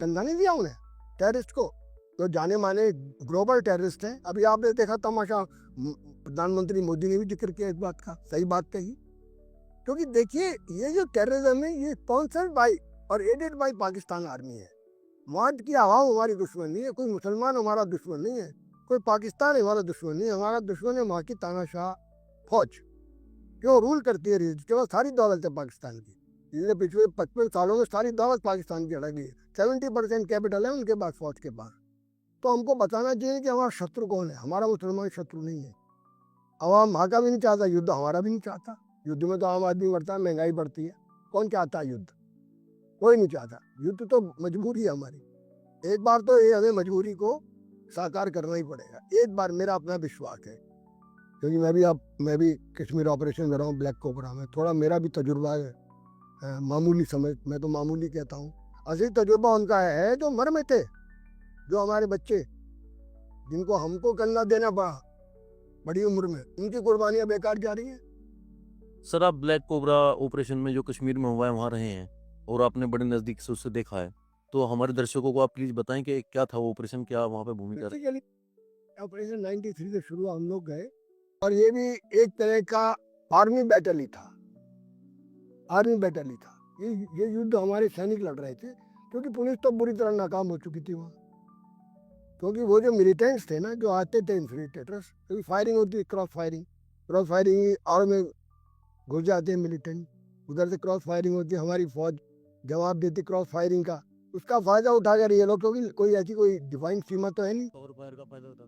कंधा नहीं दिया उन्हें, टेररिस्ट को, तो जाने माने ग्लोबल टेररिस्ट हैं। अभी आपने देखा तमाशा, प्रधानमंत्री मोदी ने भी जिक्र किया इस बात का, सही बात कही, क्योंकि देखिए ये जो टेररिज्म है ये स्पॉन्सर्ड बाई और एडेड बाई पाकिस्तान आर्मी है। मौत की आवाम हमारी दुश्मन नहीं है, कोई मुसलमान हमारा दुश्मन नहीं है, कोई पाकिस्तान हमारा दुश्मन नहीं है, हमारा दुश्मन है वहाँ की तानाशाह फौज, क्यों रूल करती है, इसके बाद सारी दौलत है पाकिस्तान की। जिसने पिछले 55 सालों में सारी दौलत पाकिस्तान की अड़क गई है, 70% कैपिटल है उनके पास, फौज के पास। तो हमको बताना चाहिए कि हमारा शत्रु कौन है, हमारा मुसलमान शत्रु नहीं है। अवाम वहाँ का भी नहीं चाहता युद्ध, हमारा भी नहीं चाहता युद्ध में, तो आम आदमी मरता है, महंगाई बढ़ती है, कौन चाहता है युद्ध? कोई नहीं चाहता युद्ध, तो मजबूरी है हमारी। एक बार तो ये हमें मजबूरी को साकार करना ही पड़ेगा, एक बार, मेरा अपना विश्वास है, क्योंकि मैं भी कश्मीर ऑपरेशन कर रहा हूँ, ब्लैक कोबरा में, थोड़ा मेरा भी तजुर्बा है, मामूली समझ, मैं तो मामूली कहता हूँ, असली तजुर्बा उनका है जो मर में थे, जो हमारे बच्चे जिनको हमको करना देना पड़ा बड़ी उम्र में, उनकी कुर्बानियां बेकार जा रही हैं। सर, आप ब्लैक कोबरा ऑपरेशन में जो कश्मीर में हुआ है वहाँ रहे हैं और आपने बड़े नज़दीक से उससे देखा है, तो हमारे दर्शकों को आप प्लीज बताएं कि क्या था वो ऑपरेशन, क्या वहाँ पे भूमिका रही? बेसिकली ऑपरेशन 93 से शुरू हम लोग गए, और ये भी एक तरह का आर्मी बैटल ही था। आर्मी बैटल ही था। ये युद्ध हमारे सैनिक लड़ रहे थे, क्योंकि पुलिस तो बुरी तरह नाकाम हो चुकी थी वहाँ। क्योंकि वो जो मिलिटेंट्स थे ना, जो आते थे इन्फिल्ट्रेटर्स, क्योंकि फायरिंग होती है, क्रॉस फायरिंग और में घुस जाते हैं मिलिटेंट, उधर से क्रॉस फायरिंग होती है, हमारी फौज जवाब देती क्रॉस फायरिंग का। उसका फायदा उठाकर ये लोग, क्योंकि कोई ऐसी कोई डिफाइंड सीमा तो है नहीं, कवर फायर का फायदा होता।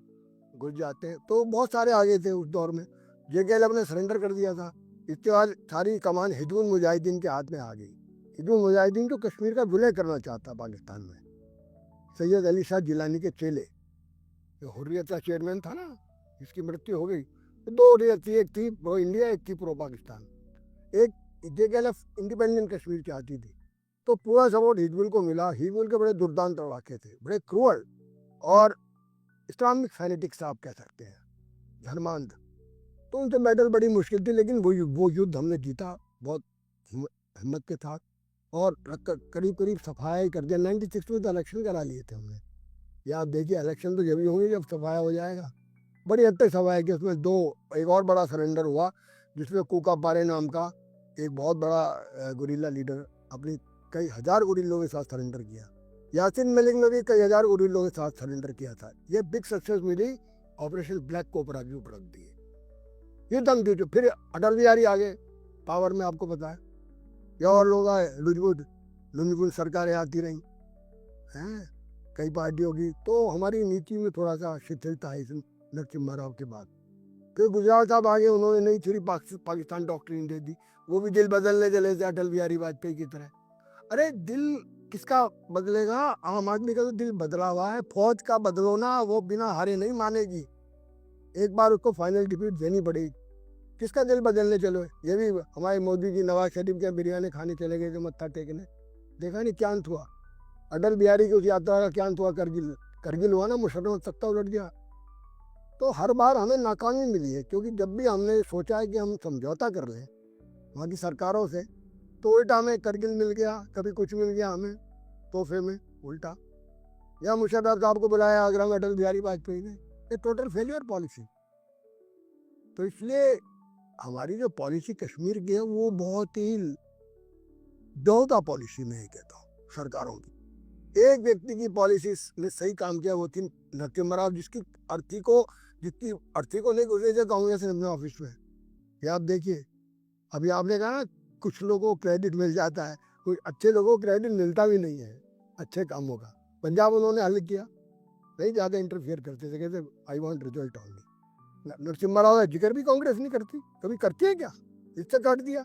घुस जाते हैं। तो बहुत सारे आगे थे उस दौर में। जेकेएलएफ ने सरेंडर कर दिया था। इसके बाद सारी कमान हिजबुल मुजाहिदीन के हाथ में आ गई। हिजबुल मुजाहिदीन को कश्मीर का विलय करना चाहता पाकिस्तान में, सैयद अली शाह जिलानी के चेले, जो हुर्रियत का चेयरमैन था ना, जिसकी मृत्यु हो गई। तो दो हुर्रियत थी, एक थी प्रो इंडिया, एक थी प्रो पाकिस्तान। एक जेकेएलएफ इंडिपेंडेंट कश्मीर चाहती थी, तो पूरा सपोर्ट हिजबुल को मिला। हिजबुल के बड़े दुर्दांत लड़ाके थे, बड़े क्रूअल और इस्लामिक फैनेटिक्स आप कह सकते हैं, धर्मांध। तो उनसे बैटल बड़ी मुश्किल थी, लेकिन वो युद्ध हमने जीता बहुत हिम्मत के साथ, और करीब करीब सफाया कर दिया। 96 में तो इलेक्शन करा लिए थे हमने। या आप देखिए, इलेक्शन तो जब ही होंगे जब सफाया हो जाएगा। बड़ी हद तक सफाया की। उसमें एक और बड़ा सरेंडर हुआ, जिसमें कूका पारे नाम का एक बहुत बड़ा गुरिल्ला लीडर अपनी कई हजार गुरिल्लों के साथ सरेंडर किया। यासिन मलिक ने भी कई हजार गुरिल्लों के साथ सरेंडर किया था। ये बिग सक्सेस मिली, ऑपरेशन ब्लैक कोबरा की उपलब्ध दी। ये दम दी। फिर अटल बिहारी आ गए पावर में, आपको पता है। या और लोग आए, लुजबुल सरकारें आती रहीं हैं, कई पार्टियों की। तो हमारी नीति में थोड़ा सा शिथिलता है इस नरसिम्हा राव के बाद। फिर गुजराल साहब आगे, उन्होंने नई थ्योरी पाकिस्तान डॉक्ट्रिन दे दी। वो भी दिल बदलने चले थे अटल बिहारी वाजपेयी की तरह। अरे दिल किसका बदलेगा? आम आदमी का तो दिल बदला हुआ है। फौज का बदलो ना, वो बिना हारे नहीं मानेगी। एक बार उसको फाइनल डिफीट देनी पड़ेगी। किसका दिल बदलने चलो? ये भी हमारे मोदी जी नवाज शरीफ के बिरयानी खाने चले गए थे मत्था टेकने, देखा नहीं क्या अंत हुआ। अटल बिहारी की उस यात्रा का क्या अंत हुआ? करगिल हुआ ना, मुशर्रफ सत्ता उलट गया। तो हर बार हमें नाकामी मिली है, क्योंकि जब भी हमने सोचा है कि हम समझौता कर लें वहाँ की सरकारों से, तो उल्टा हमें करगिल मिल गया, कभी कुछ मिल गया हमें तोहफे में उल्टा। या मुशर्रफ साहब को बुलाया आगरा में अटल बिहारी वाजपेयी ने। ये टोटल फेलियर पॉलिसी। तो इसलिए हमारी जो पॉलिसी कश्मीर की है, वो बहुत ही दोहता पॉलिसी में ही कहता हूँ सरकारों की। एक व्यक्ति की पॉलिसी ने सही काम किया, वो थी नरसिम्हा राव, जिसकी अर्थी को नहीं घुसे थे कांग्रेस ने अपने ऑफिस में। ये आप देखिए, अभी आपने कहा ना कुछ लोगों को क्रेडिट मिल जाता है, कुछ अच्छे लोगों को क्रेडिट मिलता भी नहीं है अच्छे कामों का। पंजाब उन्होंने हल किया, नहीं ज़्यादा इंटरफियर करते थे, कहते I want result only. Narasimha Rao का जिक्र भी कांग्रेस नहीं करती, कभी करती है क्या? इससे काट दिया।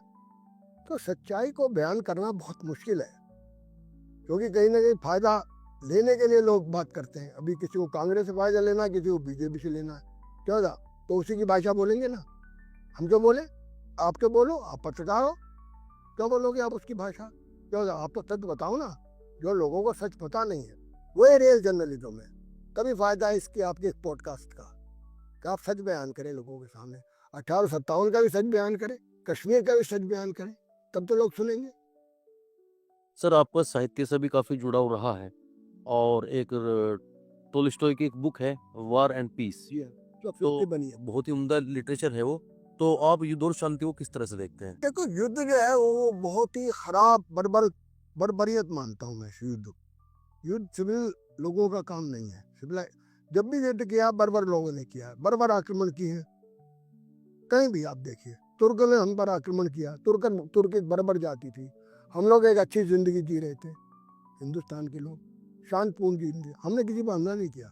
तो सच्चाई को बयान करना बहुत मुश्किल है, क्योंकि कहीं ना कहीं फायदा लेने के लिए लोग बात करते हैं। अभी किसी को कांग्रेस से फायदा लेना है, किसी को बीजेपी से लेना है, क्यों था? तो उसी की भाषा बोलेंगे ना। हम क्यों बोले? आप क्यों बोलो? आप पत्रकार हो, क्यों बोलोगे आप उसकी भाषा? क्यों था? आप तो सच बताओ ना। जो लोगों को सच पता नहीं है, वो है रियल जर्नलिज्म में। तभी फायदा है इसके, आपके इस पॉडकास्ट का, कि आप सच बयान करें लोगों के सामने। 1857 का भी सच बयान करें, कश्मीर का भी सच बयान करें, तब तो लोग सुनेंगे। सर, आपका साहित्य से भी काफी जुड़ाव रहा है, और एक टोल्स्टॉय की एक बुक है वार एंड पीस, तो बनी है। बहुत ही उम्दा लिटरेचर है वो। तो आप युद्ध और शांति को किस तरह से देखते हैं? देखो, युद्ध जो है वो बहुत ही खराब बर्बरियत मानता हूँ मैं युद्ध। युद्ध सिविल लोगों का काम नहीं है। सिविल जब भी युद्ध किया, बर्बर लोगों ने किया, बर्बर आक्रमण किए हैं। कहीं भी आप देखिए, तुर्क ने हम पर आक्रमण किया। तुर्क एक बर्बर जाति थी। हम लोग एक अच्छी जिंदगी जी रहे थे, हिंदुस्तान के लोग शांतिपूर्ण जिंदगी। हमने किसी पर हमला नहीं किया।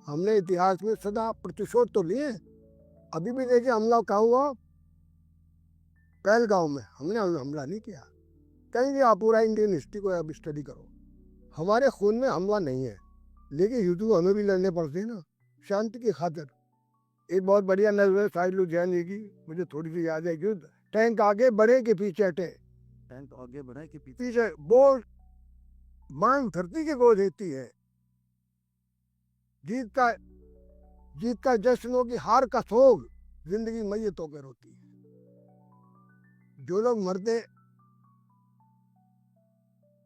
हमने इतिहास में सदा प्रतिशोध तो लिए। अभी भी देखिए, हमला कहाँ हुआ? पहलगांव में। हमने हमला नहीं किया। कहीं भी आप पूरा इंडियन हिस्ट्री को अब स्टडी करो, हमारे खून में हमला नहीं है। लेकिन युद्ध हमें भी लड़ने पड़ते हैं ना, शांति की खातिर। एक बहुत बढ़िया नज़र है साहिल लुधियानवी की, मुझे थोड़ी सी याद है। युद्ध टैंक आगे बढ़े के पीछे हटे, टैंक आगे बढ़े कि पीछे? पीछे बोल मान धरती के गोद देती है। जीत का जश्न हो कि हार का सोग, जिंदगी मैयत होकर होती है। जो लोग मरते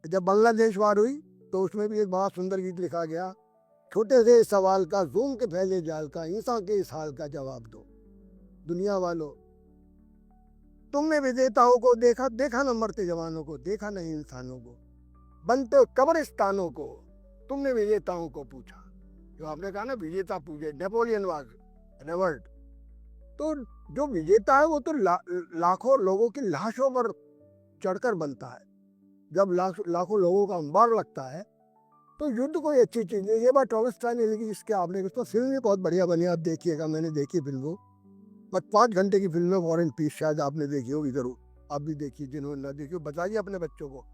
जब बांग्लादेश वार हुई तो उसमें भी एक बड़ा सुंदर गीत लिखा गया, छोटे से सवाल का जूम के फैले जाल का इंसान के इस हाल का जवाब दो। दुनिया वालों, तुमने विजेताओं को देखा, देखा न मरते जवानों को, देखा नहीं इंसानों को, बनते कब्रिस्तानों को, तुमने विजेताओं को पूछा। जो आपने कहा ना विजेता पूछे, नेपोलियन वाज रेवर्ड। तो जो विजेता है वो तो लाखों लोगों की लाशों पर चढ़कर बनता है। जब लाखों लोगों का अंबार लगता है तो युद्ध कोई अच्छी चीज नहीं। ये बात टॉलस्टॉय ने लिखी, जिसके आपने तो फिल्म भी बहुत बढ़िया बनी, आप देखिएगा, मैंने देखी फिल्म को, बस 5 घंटे की फिल्म है, वॉर एंड पीस, शायद आपने देखी होगी, जरूर आप भी देखिए, जिन्होंने ना देखी हो बताइए अपने बच्चों को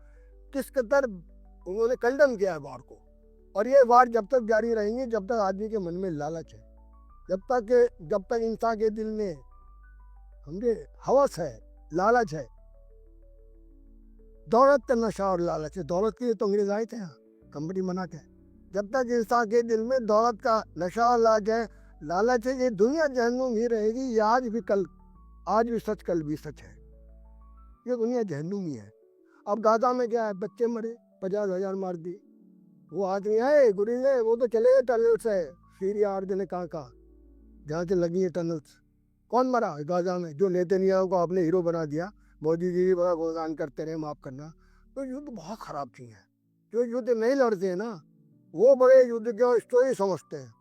किस कदर उन्होंने कंडम किया है वार को। और ये वार जब तक जारी रहेंगी जब तक आदमी के मन में लालच है, जब तक इंसान के दिल में समझे हवस है, लालच है, दौलत का नशा और लालच है। दौलत के लिए तो अंग्रेज आए थे यहाँ कंपनी बना के। जब तक इंसान के दिल में दौलत का नशा और लालच है, ये दुनिया जहन्नुम ही रहेगी। ये आज भी सच, कल भी सच है। ये दुनिया जहन्नुम ही है। अब गाजा में क्या है, बच्चे मरे, 50,000 मार दिए। वो आदमी है गुरीले, वो तो चले गए टनल से, सीरिया और जने कहाँ जहाँ से लगी है टनल्स। कौन मरा गाजा में? जो नेतन्याहू को आपने हीरो बना दिया, मोदी जी बड़ा गुणगान करते रहे, माफ करना। तो युद्ध बहुत खराब चीज है। जो युद्ध नहीं लड़ते हैं ना, वो बड़े युद्ध की स्टोरी समझते हैं।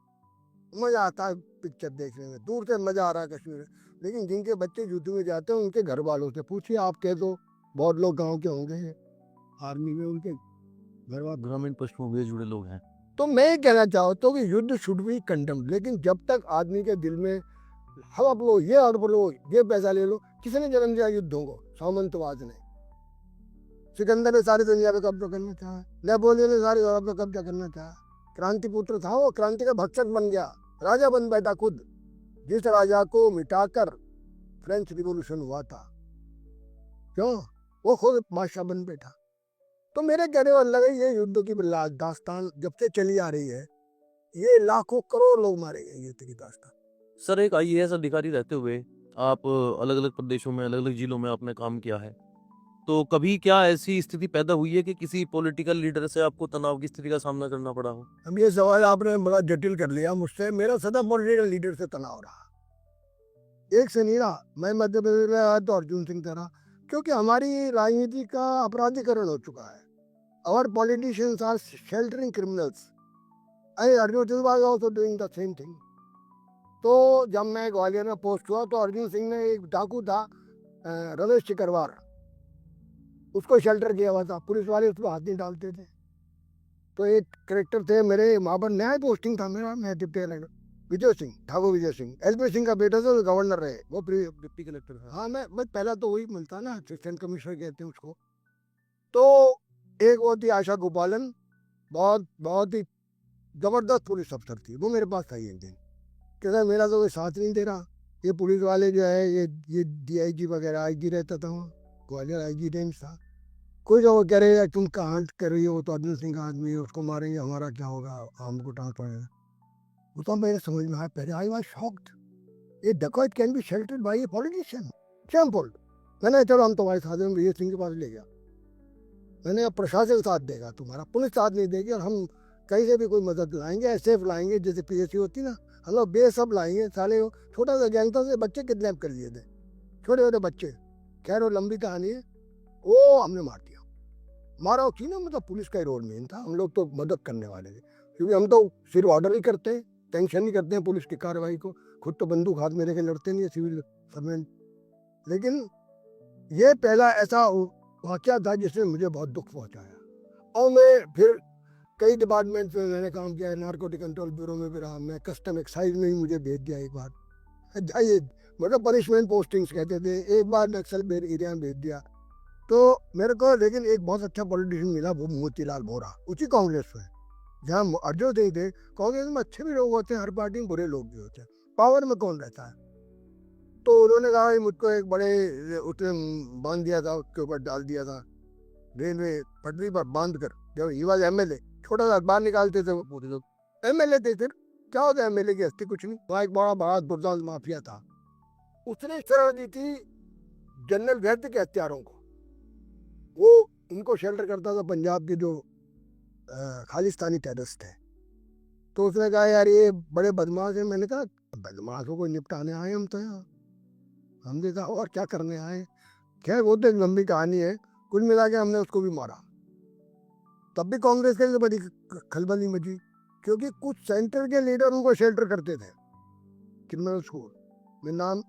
मजा आता है पिक्चर देखने में, दूर से मजा आ रहा है कश्मीर में। लेकिन जिनके बच्चे युद्ध में जाते हैं उनके घर वालों से पूछिए, आप कह दो, बहुत लोग गाँव के होंगे आर्मी में, उनके घर वाले ग्रामीण पृष्ठभूमि से जुड़े लोग हैं। तो मैं ये कहना चाहता हूँ कि युद्ध शुड बी कंडम। लेकिन जब तक आदमी के दिल में हड़प लो, ये हड़प लो, ये पैसा ले लो। किसने जन्म दिया युद्धों को? सामंतवाद ने। सिकंदर ने सारी दुनिया पे कब्जा करना चाहा, नेपोलियन ने सारी यूरोप पे कब्जा करना चाहा। क्रांति पुत्र था, वो क्रांति का भक्षक बन गया, राजा बन बैठा खुद। जिस राजा को मिटाकर फ्रेंच रिवॉल्यूशन हुआ था, क्यों? वो खुद बादशाह बन बैठा। तो मेरे कहने का मतलब है, ये युद्ध की दास्तान जब से चली आ रही है, ये लाखों करोड़ लोग मारे गए, ये तेरी दास्तान। सर, एक आईएएस अधिकारी रहते हुए आप अलग अलग प्रदेशों में, अलग अलग जिलों में आपने काम किया है, तो कभी क्या ऐसी स्थिति पैदा हुई है कि किसी पॉलिटिकल लीडर से आपको तनाव की स्थिति का सामना करना पड़ा हो? अब ये सवाल आपने बड़ा जटिल कर लिया मुझसे। मेरा सदा पॉलिटिकल लीडर से तनाव रहा, एक से नहीं रहा। मैं मध्य प्रदेश में आया तो अर्जुन सिंह था, क्योंकि हमारी राजनीति का अपराधीकरण हो चुका है। Our politicians are sheltering criminals. Arjun Singh was also doing the same thing. तो जब मैं ग्वालियर में पोस्ट हुआ तो अर्जुन सिंह ने, एक डाकू था रमेश चिकरवार, उसको शेल्टर किया हुआ था। पुलिस वाले उस पर हाथ नहीं डालते थे। तो एक करेक्टर थे मेरे, वहाँ पर नया पोस्टिंग था मेरा, मैं deputy collector, Vijay Singh, Thakur Vijay Singh, LP Singh का बेटा था, गवर्नर रहे, वो डिप्टी कलेक्टर है। हाँ, मैं पहला तो वही मिलता ना, असिस्टेंट कमिश्नर कहते हैं उसको। तो एक वो थी आशा गोपालन, बहुत ही जबरदस्त पुलिस अफसर थी। वो मेरे पास आई एक दिन, कहता मेरा तो कोई साथ नहीं दे रहा, ये पुलिस वाले जो है, ये डीआईजी वगैरह, आईजी रहता था वहाँ, ग्वालियर आईजी रेंज था, कोई जो वो कह रहे तुम कहाँ कर रही हो, तो अर्जुन सिंह का आदमी है, उसको मारेंगे, हमारा क्या होगा, हमको ट्रांसफर है। वो तो मेरे समझ में आया, पहले आई वाज शॉक्ड, ये dacoit can be sheltered by a politician, simple. मैंने चलो हम तुम्हारे साथ में विजय सिंह के पास ले गया। मैंने अब प्रशासन साथ देगा तुम्हारा, पुलिस साथ नहीं देगी, और हम कहीं से भी कोई मदद लाएंगे, ऐसे लाएंगे जैसे पीएससी होती ना, हम लोग बेसब लाएंगे। साले छोटा सा गैंग था, से बच्चे किडनैप कर लिए थे, छोटे छोटे बच्चे। खैर वो लंबी कहानी है, वो हमने मार दिया। मारा की ना, मतलब पुलिस का ही रोल मेन था, हम लोग तो मदद करने वाले थे, क्योंकि हम तो सिर्फ ऑर्डर ही करते हैं, टेंशन नहीं करते हैं पुलिस की कार्रवाई को, खुद तो बंदूक हाथ में लेके लड़ते नहीं है सिविल सर्वेंट। लेकिन ये पहला ऐसा वाकया था जिसने मुझे बहुत दुख पहुंचाया। और मैं फिर कई डिपार्टमेंट में मैंने काम किया है, नारकोटिक कंट्रोल ब्यूरो में भी रहा मैं, कस्टम एक्साइज में भी मुझे भेज दिया एक बार, जाइए, मतलब पनिशमेंट पोस्टिंग्स कहते थे। एक बार नक्सल एरिया में भेज दिया। तो मेरे को लेकिन एक बहुत अच्छा पॉलिटिशियन मिला, वो मोतीलाल वोरा, उसी कांग्रेस में, जहाँ अर्जुन सिंह थे। कांग्रेस में अच्छे भी लोग होते हैं, हर पार्टी में बुरे लोग भी होते हैं, पावर में कौन रहता है। तो उन्होंने कहा मुझको एक बड़े, उसने बांध दिया था, उसके ऊपर डाल दिया था, रेलवे पटरी पर बांध कर, जब ही वाज एमएलए, छोटा सा अखबार निकालते थे वो लोग, एमएलए थे। फिर क्या होता है एमएलए की हस्ती, कुछ नहीं। वहाँ एक बड़ा बड़ा दुर्दांत माफिया था, उसने शरण दी थी जनरल वैद्य के हत्यारों को। वो इनको शेल्टर करता था पंजाब के जो खालिस्तानी टेररिस्ट थे। तो उसने कहा यार ये बड़े बदमाश हैं। मैंने कहा बदमाशों को निपटाने आए हम तो यहाँ, हमने कहा और क्या करने आए। खैर वो तो एक लंबी कहानी है। कुल मिला के हमने उसको भी मारा। तब भी कांग्रेस के लिए बड़ी खलबली मची, क्योंकि कुछ सेंटर के लीडर उनको शेल्टर करते थे क्रिमिनल स्कूल में। नाम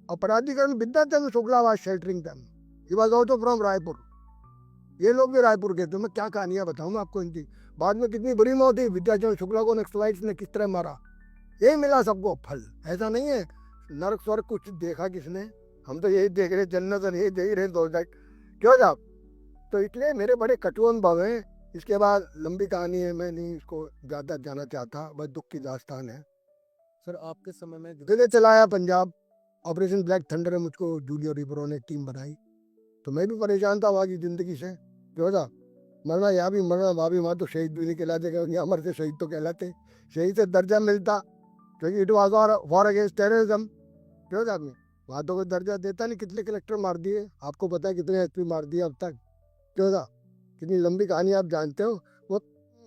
अपराधीकरण Vidyachandra Shukla was sheltering them. He was out from Raipur. ये लोग भी रायपुर के थे। मैं क्या कहानियां बताऊं आपको इनकी। बाद में कितनी बुरी मौत हुई विद्याचंद्र शुक्ला को, नक्सलाइट्स ने किस तरह मारा। यही मिला सबको फल। ऐसा नहीं है नरक स्वर्ग कुछ देखा किसने। हम तो यही देख रहे, जन्नत और यही देख रहे दोस्त। क्यों साहब। तो इसलिए मेरे बड़े कटु अनुभव हैं। इसके बाद लंबी कहानी है, मैं नहीं इसको ज़्यादा जाना चाहता, बस दुख की दास्तान है। सर आपके समय में दिल्ली चलाया पंजाब, ऑपरेशन ब्लैक थंडर में मुझको जूलियो रिबरो ने टीम बनाई। तो मैं भी परेशान था वहाँ की ज़िंदगी से। जो था मरना यहाँ भी मरना वहाँ भी, वहाँ तो शहीद भी नहीं कहलाते, यहाँ मरते शहीद तो कहलाते। शहीद से दर्जा मिलता क्योंकि it was war against terrorism. क्यों था आपने वहाँ तो कोई दर्जा देता नहीं। कितने कलेक्टर मार दिए आपको पता है, कितने एसपी मार दिए अब तक। क्यों था कितनी लंबी कहानी आप जानते हो। वो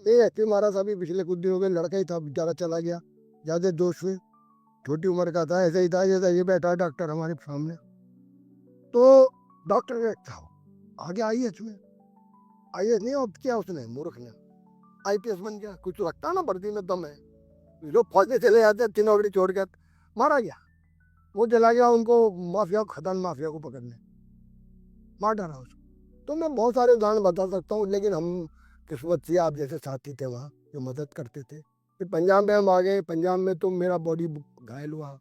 ये एसपी मारा था अभी पिछले कुछ दिनों में, लड़का ही था बेचारा चला गया ज़्यादा जोश में, छोटी उम्र का था। ऐसे ही था जैसा ये बैठा है डॉक्टर हमारे सामने। तो डॉक्टर था आगे IAS में। IAS नहीं अब किया उसने मूर्ख ने, IPS बन गया। कुछ तो रखता ना वर्दी में दम है। लोग फौज में चले जाते हैं 3 नौकरी छोड़कर। मारा गया, वो चला गया उनको माफिया, खदान माफिया को पकड़ने, मार डाला उसको। तो मैं बहुत सारे उदाहरण बता सकता हूँ, लेकिन हम किस्मत से आप जैसे साथी थे वहाँ जो मदद करते थे। फिर पंजाब में हम आ गए। पंजाब में तो मेरा बॉडी घायल हुआ।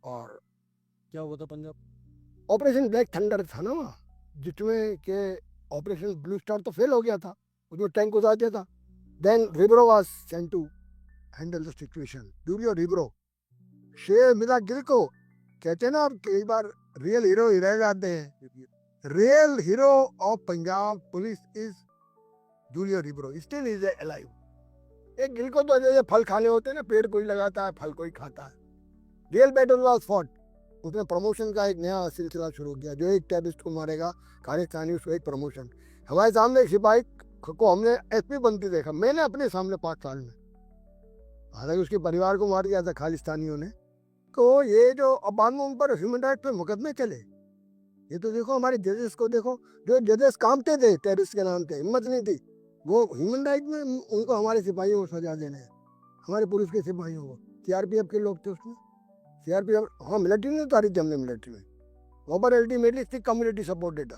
और क्या हुआ था पंजाब? ऑपरेशन ब्लैक थंडर था ना वहाँ, जिसमें के ऑपरेशन ब्लू स्टार तो फेल हो गया था, उसमें टैंक उतार दिया था। Then Ribeiro was sent to handle the situation. Julio Ribeiro शेर मिला गिल को। कहते हैं ना आप कई बार रियल हीरो ही रह जाते हैं। Real hero of Punjab police is Julio Ribeiro, still is alive. एक गिल को तो जैसे फल खाने होते हैं ना, पेड़ कोई लगाता है फल कोई खाता है। Real battle was fought. उसने प्रमोशन का एक नया सिलसिला शुरू किया। जो एक टेररिस्ट को मारेगा खालिस्तानी, उसको एक प्रमोशन। हमारे सामने एक सिपाही को हमने SP बनते देखा, मैंने अपने सामने 5 साल में। हालांकि उसके परिवार को मार दिया था खालिस्तानियों ने। तो ये जो अब बाद में उन पर ह्यूमन राइट पे मुकदमे चले। ये तो देखो हमारे जजेस को देखो, जो जजेस कांपते थे टेररिस्ट के नाम पे, हिम्मत नहीं थी वो ह्यूमन राइट में उनको हमारे सिपाहियों को सजा देने, हमारे पुलिस के सिपाहियों को। CRPF के लोग थे उसमें। CRPF हाँ मिलिट्री ने उतारी थी हमने मिलिट्री में। वहाँ पर अल्टीमेटली थी कम्युनिटी सपोर्टेड।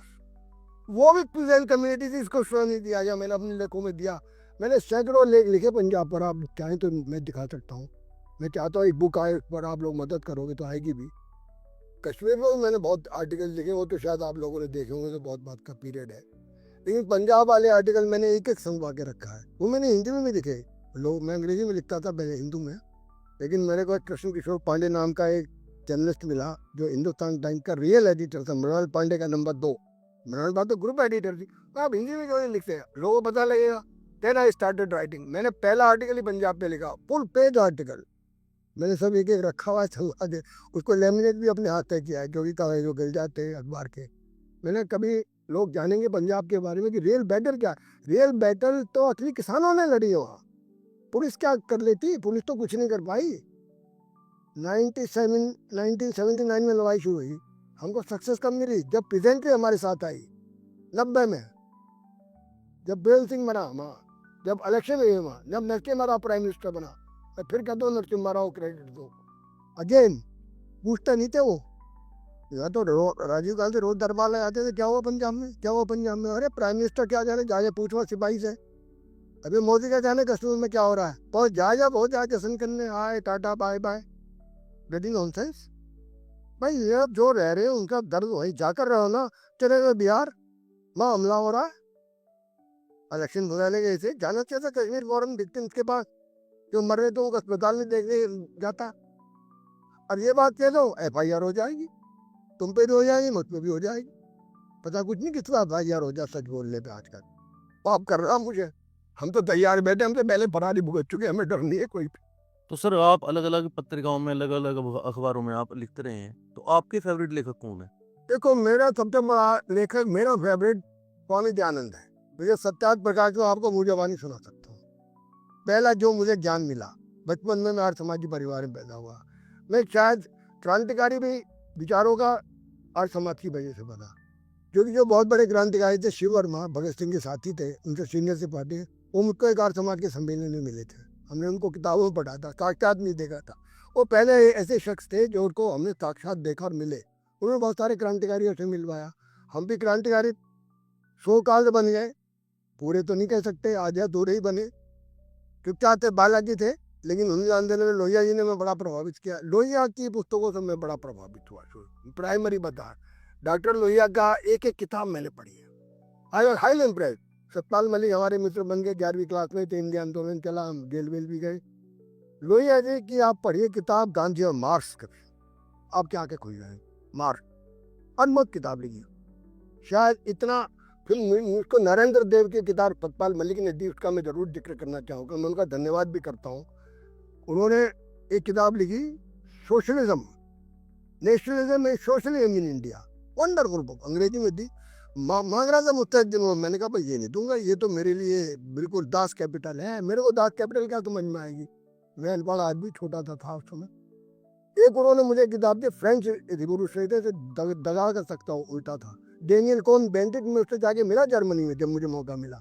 वो भी प्रेजेंट कम्युनिटी थी, इसको श्रेय नहीं दिया गया। मैंने अपने लेखों में दिया। मैंने सैकड़ों लेख लिखे पंजाब पर, आप चाहें तो मैं दिखा सकता हूँ। मैं चाहता हूँ एक बुक आए, उस पर आप लोग मदद करोगे तो आएगी भी। कश्मीर में मैंने बहुत आर्टिकल लिखे, वो तो शायद आप लोगों ने देखे होंगे, तो बहुत बात का पीरियड है। लेकिन पंजाब वाले आर्टिकल मैंने एक एक संगवा के रखा है। वो मैंने हिंदी में भी लिखे। लोग मैं अंग्रेजी में लिखता था पहले, हिंदू में। लेकिन मेरे को कृष्ण किशोर पांडे नाम का एक जर्नलिस्ट मिला जो हिंदुस्तान टाइम्स का रियल एडिटर था। मृणाल पांडे का नंबर 2। मृणाल बात तो ग्रुप एडिटर थी। तो आप हिंदी में क्यों नहीं लिखते, लोगों को पता लगेगा। Then I started writing. मैंने पहला आर्टिकल ही पंजाब पे लिखा, फुल पेज आर्टिकल। मैंने सब एक एक रखा हुआ है, छलवा दे। उसको लेमिनेट भी अपने हाथ से किया है, क्योंकि कागज जो गल जाते हैं अखबार के। मैंने कभी लोग जानेंगे पंजाब के बारे में कि रियल बैटल क्या है। रियल बैटल तो असली किसानों ने लड़ी है वहाँ। पुलिस क्या कर लेती, पुलिस तो कुछ नहीं कर पाई। 1979 में लड़ाई शुरू हुई, हमको सक्सेस कब मिली, जब प्रेजेंटली हमारे साथ आई 90 में, जब बेल सिंह बना वहाँ, जब इलेक्शन हुए वहाँ, जब नरसिम्हा राव प्राइम मिनिस्टर बना। मैं फिर कहता हूँ नरसिम्हा राव क्रेडिट दो। अगेन पूछते नहीं थे वो। या तो राजीव गांधी रोज दरबार ले आते थे, क्या हुआ पंजाब में, क्या हुआ पंजाब में। अरे प्राइम मिनिस्टर क्या जाने, जाके पूछो सिपाही से। अभी मोदी का जाने कश्मीर में क्या हो रहा है, पहुंच जाए, जब हो जाए जश्न करने, आए tata bye bye. Bloody nonsense भाई। ये अब जो रह रहे हैं उनका दर्द वही जाकर रहो ना। चले गए बिहार, वहाँ हमला हो रहा है, इलेक्शन बुलाने गए थे, जाना चाहिए था कश्मीर फॉरन विक्टिम्स के पास, जो मर रहे तो अस्पताल में देखने जाता। और ये बात कह दो FIR हो जाएगी, तुम पे भी हो जाएगी, मुझ पे भी हो जाएगी। पता कुछ नहीं कितना FIR हो जाए सच बोलने पे आजकल। पाप कर रहा मुझे, हम तो तैयार बैठे, हमसे पहले फरारी भुगत चुके, हमें डर नहीं है कोई। तो सर आप अलग अलग पत्रिकाओं में, अलग अलग अखबारों में आप लिखते रहे हैं, तो आपके फेवरेट लेखक कौन है? देखो मेरा सबसे बड़ा लेखक, मेरा फेवरेट स्वामी दयानंद है। मुझे सत्यार्थ प्रकाश को आपको मुझे वाणी सुना सकता हूँ। पहला जो मुझे ज्ञान मिला, बचपन में मैं आर्य समाजी परिवार में पैदा हुआ। मैं शायद क्रांतिकारी भी विचारों का आर्य समाज की वजह से बना, क्योंकि जो बहुत बड़े क्रांतिकारी थे, शिव वर्मा भगत सिंह के साथी थे, उनसे सीनियर से पार्टी, वो मुझको एक आर्य समाज के सम्मेलन में मिले थे। हमने उनको किताबों में पढ़ा था, साक्षात नहीं देखा था। वो पहले ऐसे शख्स थे जो उनको हमने साक्षात देखा और मिले। उन्होंने बहुत सारे क्रांतिकारियों से मिलवाया। हम भी क्रांतिकारी 100 काल बन गए, पूरे तो नहीं कह सकते, आधे अधूरे ही बने। चुपचाप थे, बालाजी थे, लेकिन हिंदू आंदोलन में लोहिया जी ने मैं बड़ा प्रभावित किया। लोहिया की पुस्तकों से मैं बड़ा प्रभावित हुआ। प्राइमरी बता, डॉक्टर लोहिया का एक एक किताब मैंने पढ़ी है। I was highly impressed. Satpal Malik हमारे मित्र बन गए, 11वीं क्लास में थे, इंडिया आंदोलन चला, हम जेल वेल भी गए। लोहिया जी की आप पढ़िए किताब, गांधी और मार्क्स की, आपके आंखें खुल जाए। मार्क्स अद्भुत किताब लिखी, शायद इतना। फिर मुझको नरेंद्र देव की किताब सतपाल मलिक ने दी, उसका मैं जरूर जिक्र करना चाहूँगा, मैं उनका धन्यवाद भी करता हूँ। उन्होंने एक किताब लिखी, socialism, nationalism and socialism in India, wonderful book, अंग्रेजी में दी। मांग रहा था मुझसे, मैंने कहा भाई ये नहीं दूंगा, ये तो मेरे लिए बिल्कुल दास कैपिटल है, मेरे को दास कैपिटल क्या समझ में आएगी, मैं अनपढ़ आदमी, छोटा था उस समय। एक उन्होंने मुझे किताब दी, फ्रेंच रिवोल्यूशन से दगा कर सकता हूँ, उल्टा था, डेनियल कोन बेंटिक में। उससे जाके मिला जर्मनी में, जब मुझे मौका मिला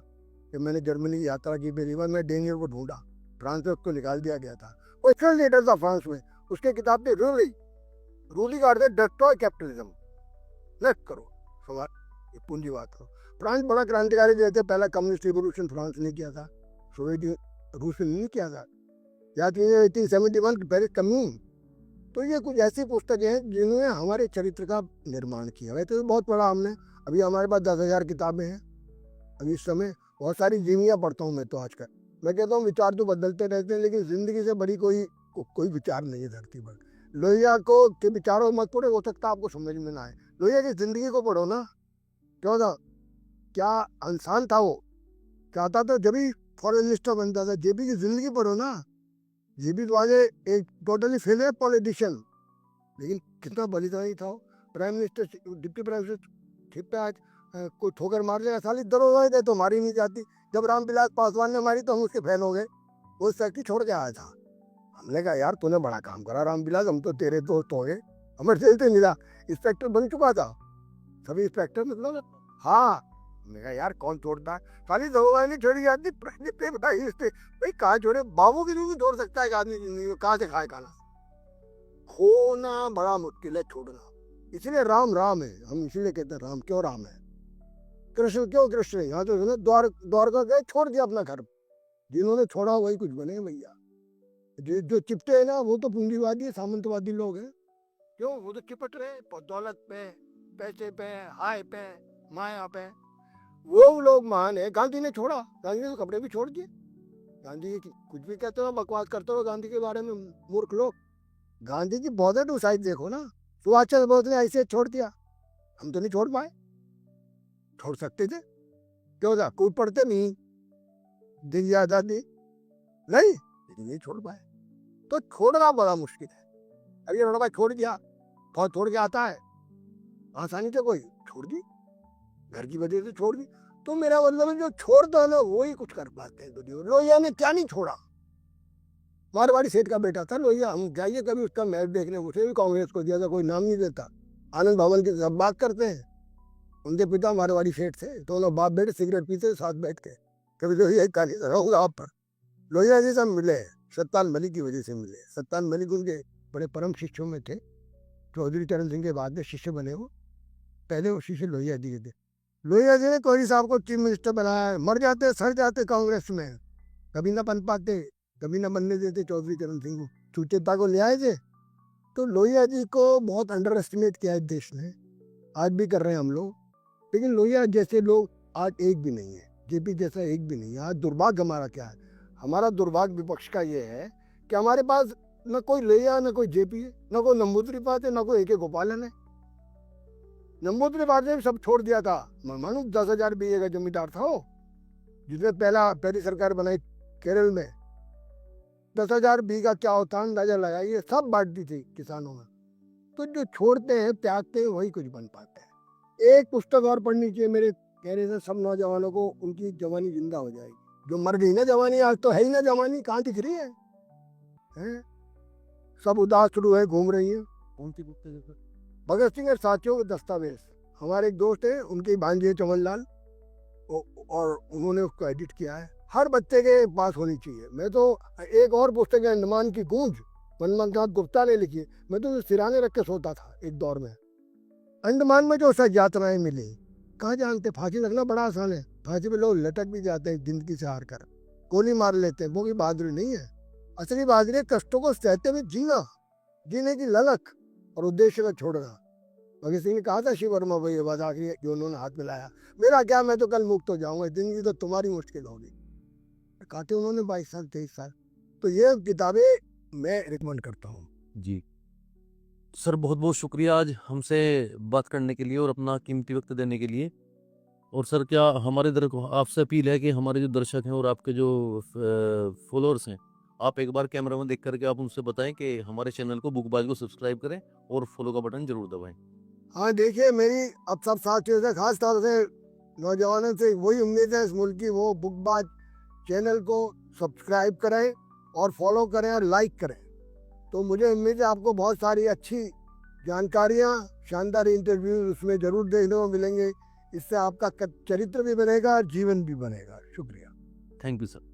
कि मैंने जर्मनी की यात्रा की पहली बार, मैं डेनियल को ढूंढा, फ्रांस से उसको निकाल दिया गया था, वो एक्चुअल लीडर था फ्रांस में। उसके किताब थी रूली का अर्थ है डिस्ट्रॉय कैपिटलिज्म, नष्ट करो समाज, पूंजीवाद करो। फ्रांस बड़ा क्रांतिकारी देश थे, पहला कम्युनिस्ट रिवोल्यूशन फ्रांस ने किया था, सोवियत रूस ने नहीं किया था, याद कीजिए 1871 पेरिस कम्यून। तो ये कुछ ऐसी पुस्तकें हैं जिन्होंने हमारे चरित्र का निर्माण किया। वैसे तो बहुत पढ़ा हमने, अभी हमारे पास 10,000 किताबें हैं। अभी इस समय बहुत सारी जीवियाँ पढ़ता हूँ मैं तो आजकल। मैं कहता हूँ विचार तो बदलते रहते हैं, लेकिन जिंदगी से बड़ी कोई विचार नहीं है धरती पर। लोहिया को के विचारों मत पढ़ो, हो सकता है आपको समझ में ना आए। लोहिया की जिंदगी को पढ़ो ना, क्यों था, क्या इंसान था वो, चाहता था जब भी फॉरेन मिनिस्टर बनता था। जेपी की जिंदगी पढ़ो ना, जेपी तो आज एक टोटली फेल है पॉलिटिशियन, लेकिन कितना बलिदानी था। Prime minister, deputy prime minister पे आज कोई ठोकर मार जाएगा, साली दरोगा दे तो मारी नहीं जाती। जब रामविलास पासवान ने मारी तो हम उसके फैन हो गए, वो फैक्ट्री छोड़ के आया था। हमने कहा यार तूने बड़ा काम करा रामविलास, हम तो तेरे दोस्त हो गए, हमें जेल से मिला, इंस्पेक्टर बन चुका था, सभी इंस्पेक्टर मतलब। हाँ, हमने कहा यार कौन छोड़ता है, साली दरोगा नहीं छोड़ी जाती। भाई कहाँ छोड़े, बाबू की भी छोड़ सकता है एक आदमी जिंदगी में, कहाँ से खाए खाना। खोना बड़ा मुश्किल है, छोड़ना। इसलिए राम राम है, हम इसीलिए कहते हैं राम क्यों राम है, कृष्ण क्यों कृष्ण है। यहाँ तो द्वारका गए, छोड़ दिया अपना घर, जिन्होंने छोड़ा वही कुछ बने भैया। जो चिपटे है ना, वो तो पूंजीवादी सामंतवादी लोग हैं। क्यों, वो तो चिपट रहे दौलत पे, पैसे पे, हाय पे, माया पे। वो लोग महान है। गांधी ने छोड़ा, गांधी ने तो कपड़े भी छोड़ दिए। गांधी कुछ भी कहते हो, बकवास करते हो गांधी के बारे में, मूर्ख लोग। गांधी की पॉजिटिव साइड देखो ना, सुभाष चंद्र बोस ने ऐसे छोड़ दिया, हम तो नहीं छोड़ पाए। छोड़ सकते थे, क्यों था, कूद पड़ते नहीं, दी आजादी नहीं, लेकिन नहीं छोड़ पाए। तो छोड़ना बड़ा मुश्किल है। अब ये लड़का छोड़ दिया, बहुत छोड़ के आता है आसानी से, कोई छोड़ दी, घर की वजह से छोड़ दी। तो मेरा मतलब है जो छोड़ता है ना वही कुछ कर पाते हैं। लोहिया ने क्या नहीं छोड़ा, मारवाड़ी सेठ का बेटा था लोहिया, हम जाइए कभी उसका मैच देखने, उसे भी कांग्रेस को दिया था, कोई नाम नहीं देता। आनंद भवन की सब बात करते हैं, उनके पिता मारवाड़ी सेठ थे, दोनों बाप बेटे सिगरेट पीते साथ बैठ के, कभी लोहिया कहानी रहूंगा आप पर। लोहिया जी से मिले सतपाल मलिक की वजह से मिले। सतपाल मलिक उनके बड़े परम शिष्यों में थे, चौधरी चरण सिंह के बाद में शिष्य बने वो, पहले वो शिष्य लोहिया जी के थे। लोहिया जी ने कोहली साहब को चीफ मिनिस्टर बनाया, मर जाते सड़ जाते कांग्रेस में, कभी ना बन पाते, कभी ना बनने देते चौधरी चरण सिंह को, सुचेता को ले आए थे। तो लोहिया जी को बहुत अंडर एस्टिमेट किया है देश ने, आज भी कर रहे हैं हम लोग। लेकिन लोहिया जैसे लोग आज एक भी नहीं है, जेपी जैसा एक भी नहीं है। आज दुर्भाग्य हमारा क्या है, हमारा दुर्भाग्य विपक्ष का ये है कि हमारे पास न कोई लोहिया, न कोई जेपी है, न कोई नंबूदरी पाते, न कोई AK गोपालन है। नंबूदरी पाते ने सब छोड़ दिया था, मैं मानू 10,000 बीघे का जमींदार था वो, जिसने पहली सरकार बनाई केरल में। 10,000 बीघा क्या होता है अंदाजा लगाइए, सब बांट दी थी किसानों में। तो जो छोड़ते हैं त्यागते हैं वही कुछ बन पाते हैं। एक पुस्तक और पढ़नी चाहिए मेरे कहने से सब नौजवानों को उनकी जवानी जिंदा हो जाएगी। जो मर गई ना जवानी, आज तो है ही ना जवानी, कहाँ दिख रही है? हैं? सब उदास रूह घूम रही है। कौन सी बुक थे सर? भगत सिंह और साथियों के दस्तावेज। हमारे एक दोस्त है, उनके भांजे हैं चमनलाल, और उन्होंने उसको एडिट किया है। हर बच्चे के पास होनी चाहिए। मैं तो एक और पुस्तक है अंडमान की गूंज, मनमथ गुप्ता ने लिखी है, मैं तो सिराने रख के सोता था एक दौर में। अंडमान में जो सच यातनाएं मिली, कहाँ जानते? फांसी लगना बड़ा आसान है, फांसी पे लोग लटक भी जाते हैं जिंदगी से हार कर, गोली मार लेते हैं। वो की बहादुरी नहीं है। असली बहादुरी है कष्टों को सहते हुए जीना, जीने की ललक और उद्देश्य को छोड़ना। भगत सिंह ने कहा था शिव वर्मा भाई, ये बात आखिरी जो उन्होंने हाथ मिलाया, मेरा क्या, मैं तो कल मुक्त हो जाऊंगा, जिंदगी तो तुम्हारी मुश्किल होगी। कहते उन्होंने 22 साल 23 साल। तो ये किताबें मैं रिकमेंड करता हूँ। जी सर, बहुत बहुत शुक्रिया आज हमसे बात करने के लिए और अपना कीमती वक्त देने के लिए। और सर, क्या हमारे आपसे अपील है कि हमारे जो दर्शक हैं और आपके जो फॉलोअर्स हैं, आप एक बार कैमरा में देख करके आप उनसे बताएं कि हमारे चैनल को बुकबाज को सब्सक्राइब करें और फॉलो का बटन जरूर दबाएं। हाँ देखिए, मेरी अब सब साथियों से, खास तौर से नौजवानों से वही उम्मीद है इस मुल्क की, वो बुकबाज चैनल को सब्सक्राइब करें और फॉलो करें और लाइक करें। तो मुझे उम्मीद है आपको बहुत सारी अच्छी जानकारियाँ, शानदार इंटरव्यू उसमें ज़रूर देखने को मिलेंगे। इससे आपका चरित्र भी बनेगा, जीवन भी बनेगा। शुक्रिया। Thank you sir.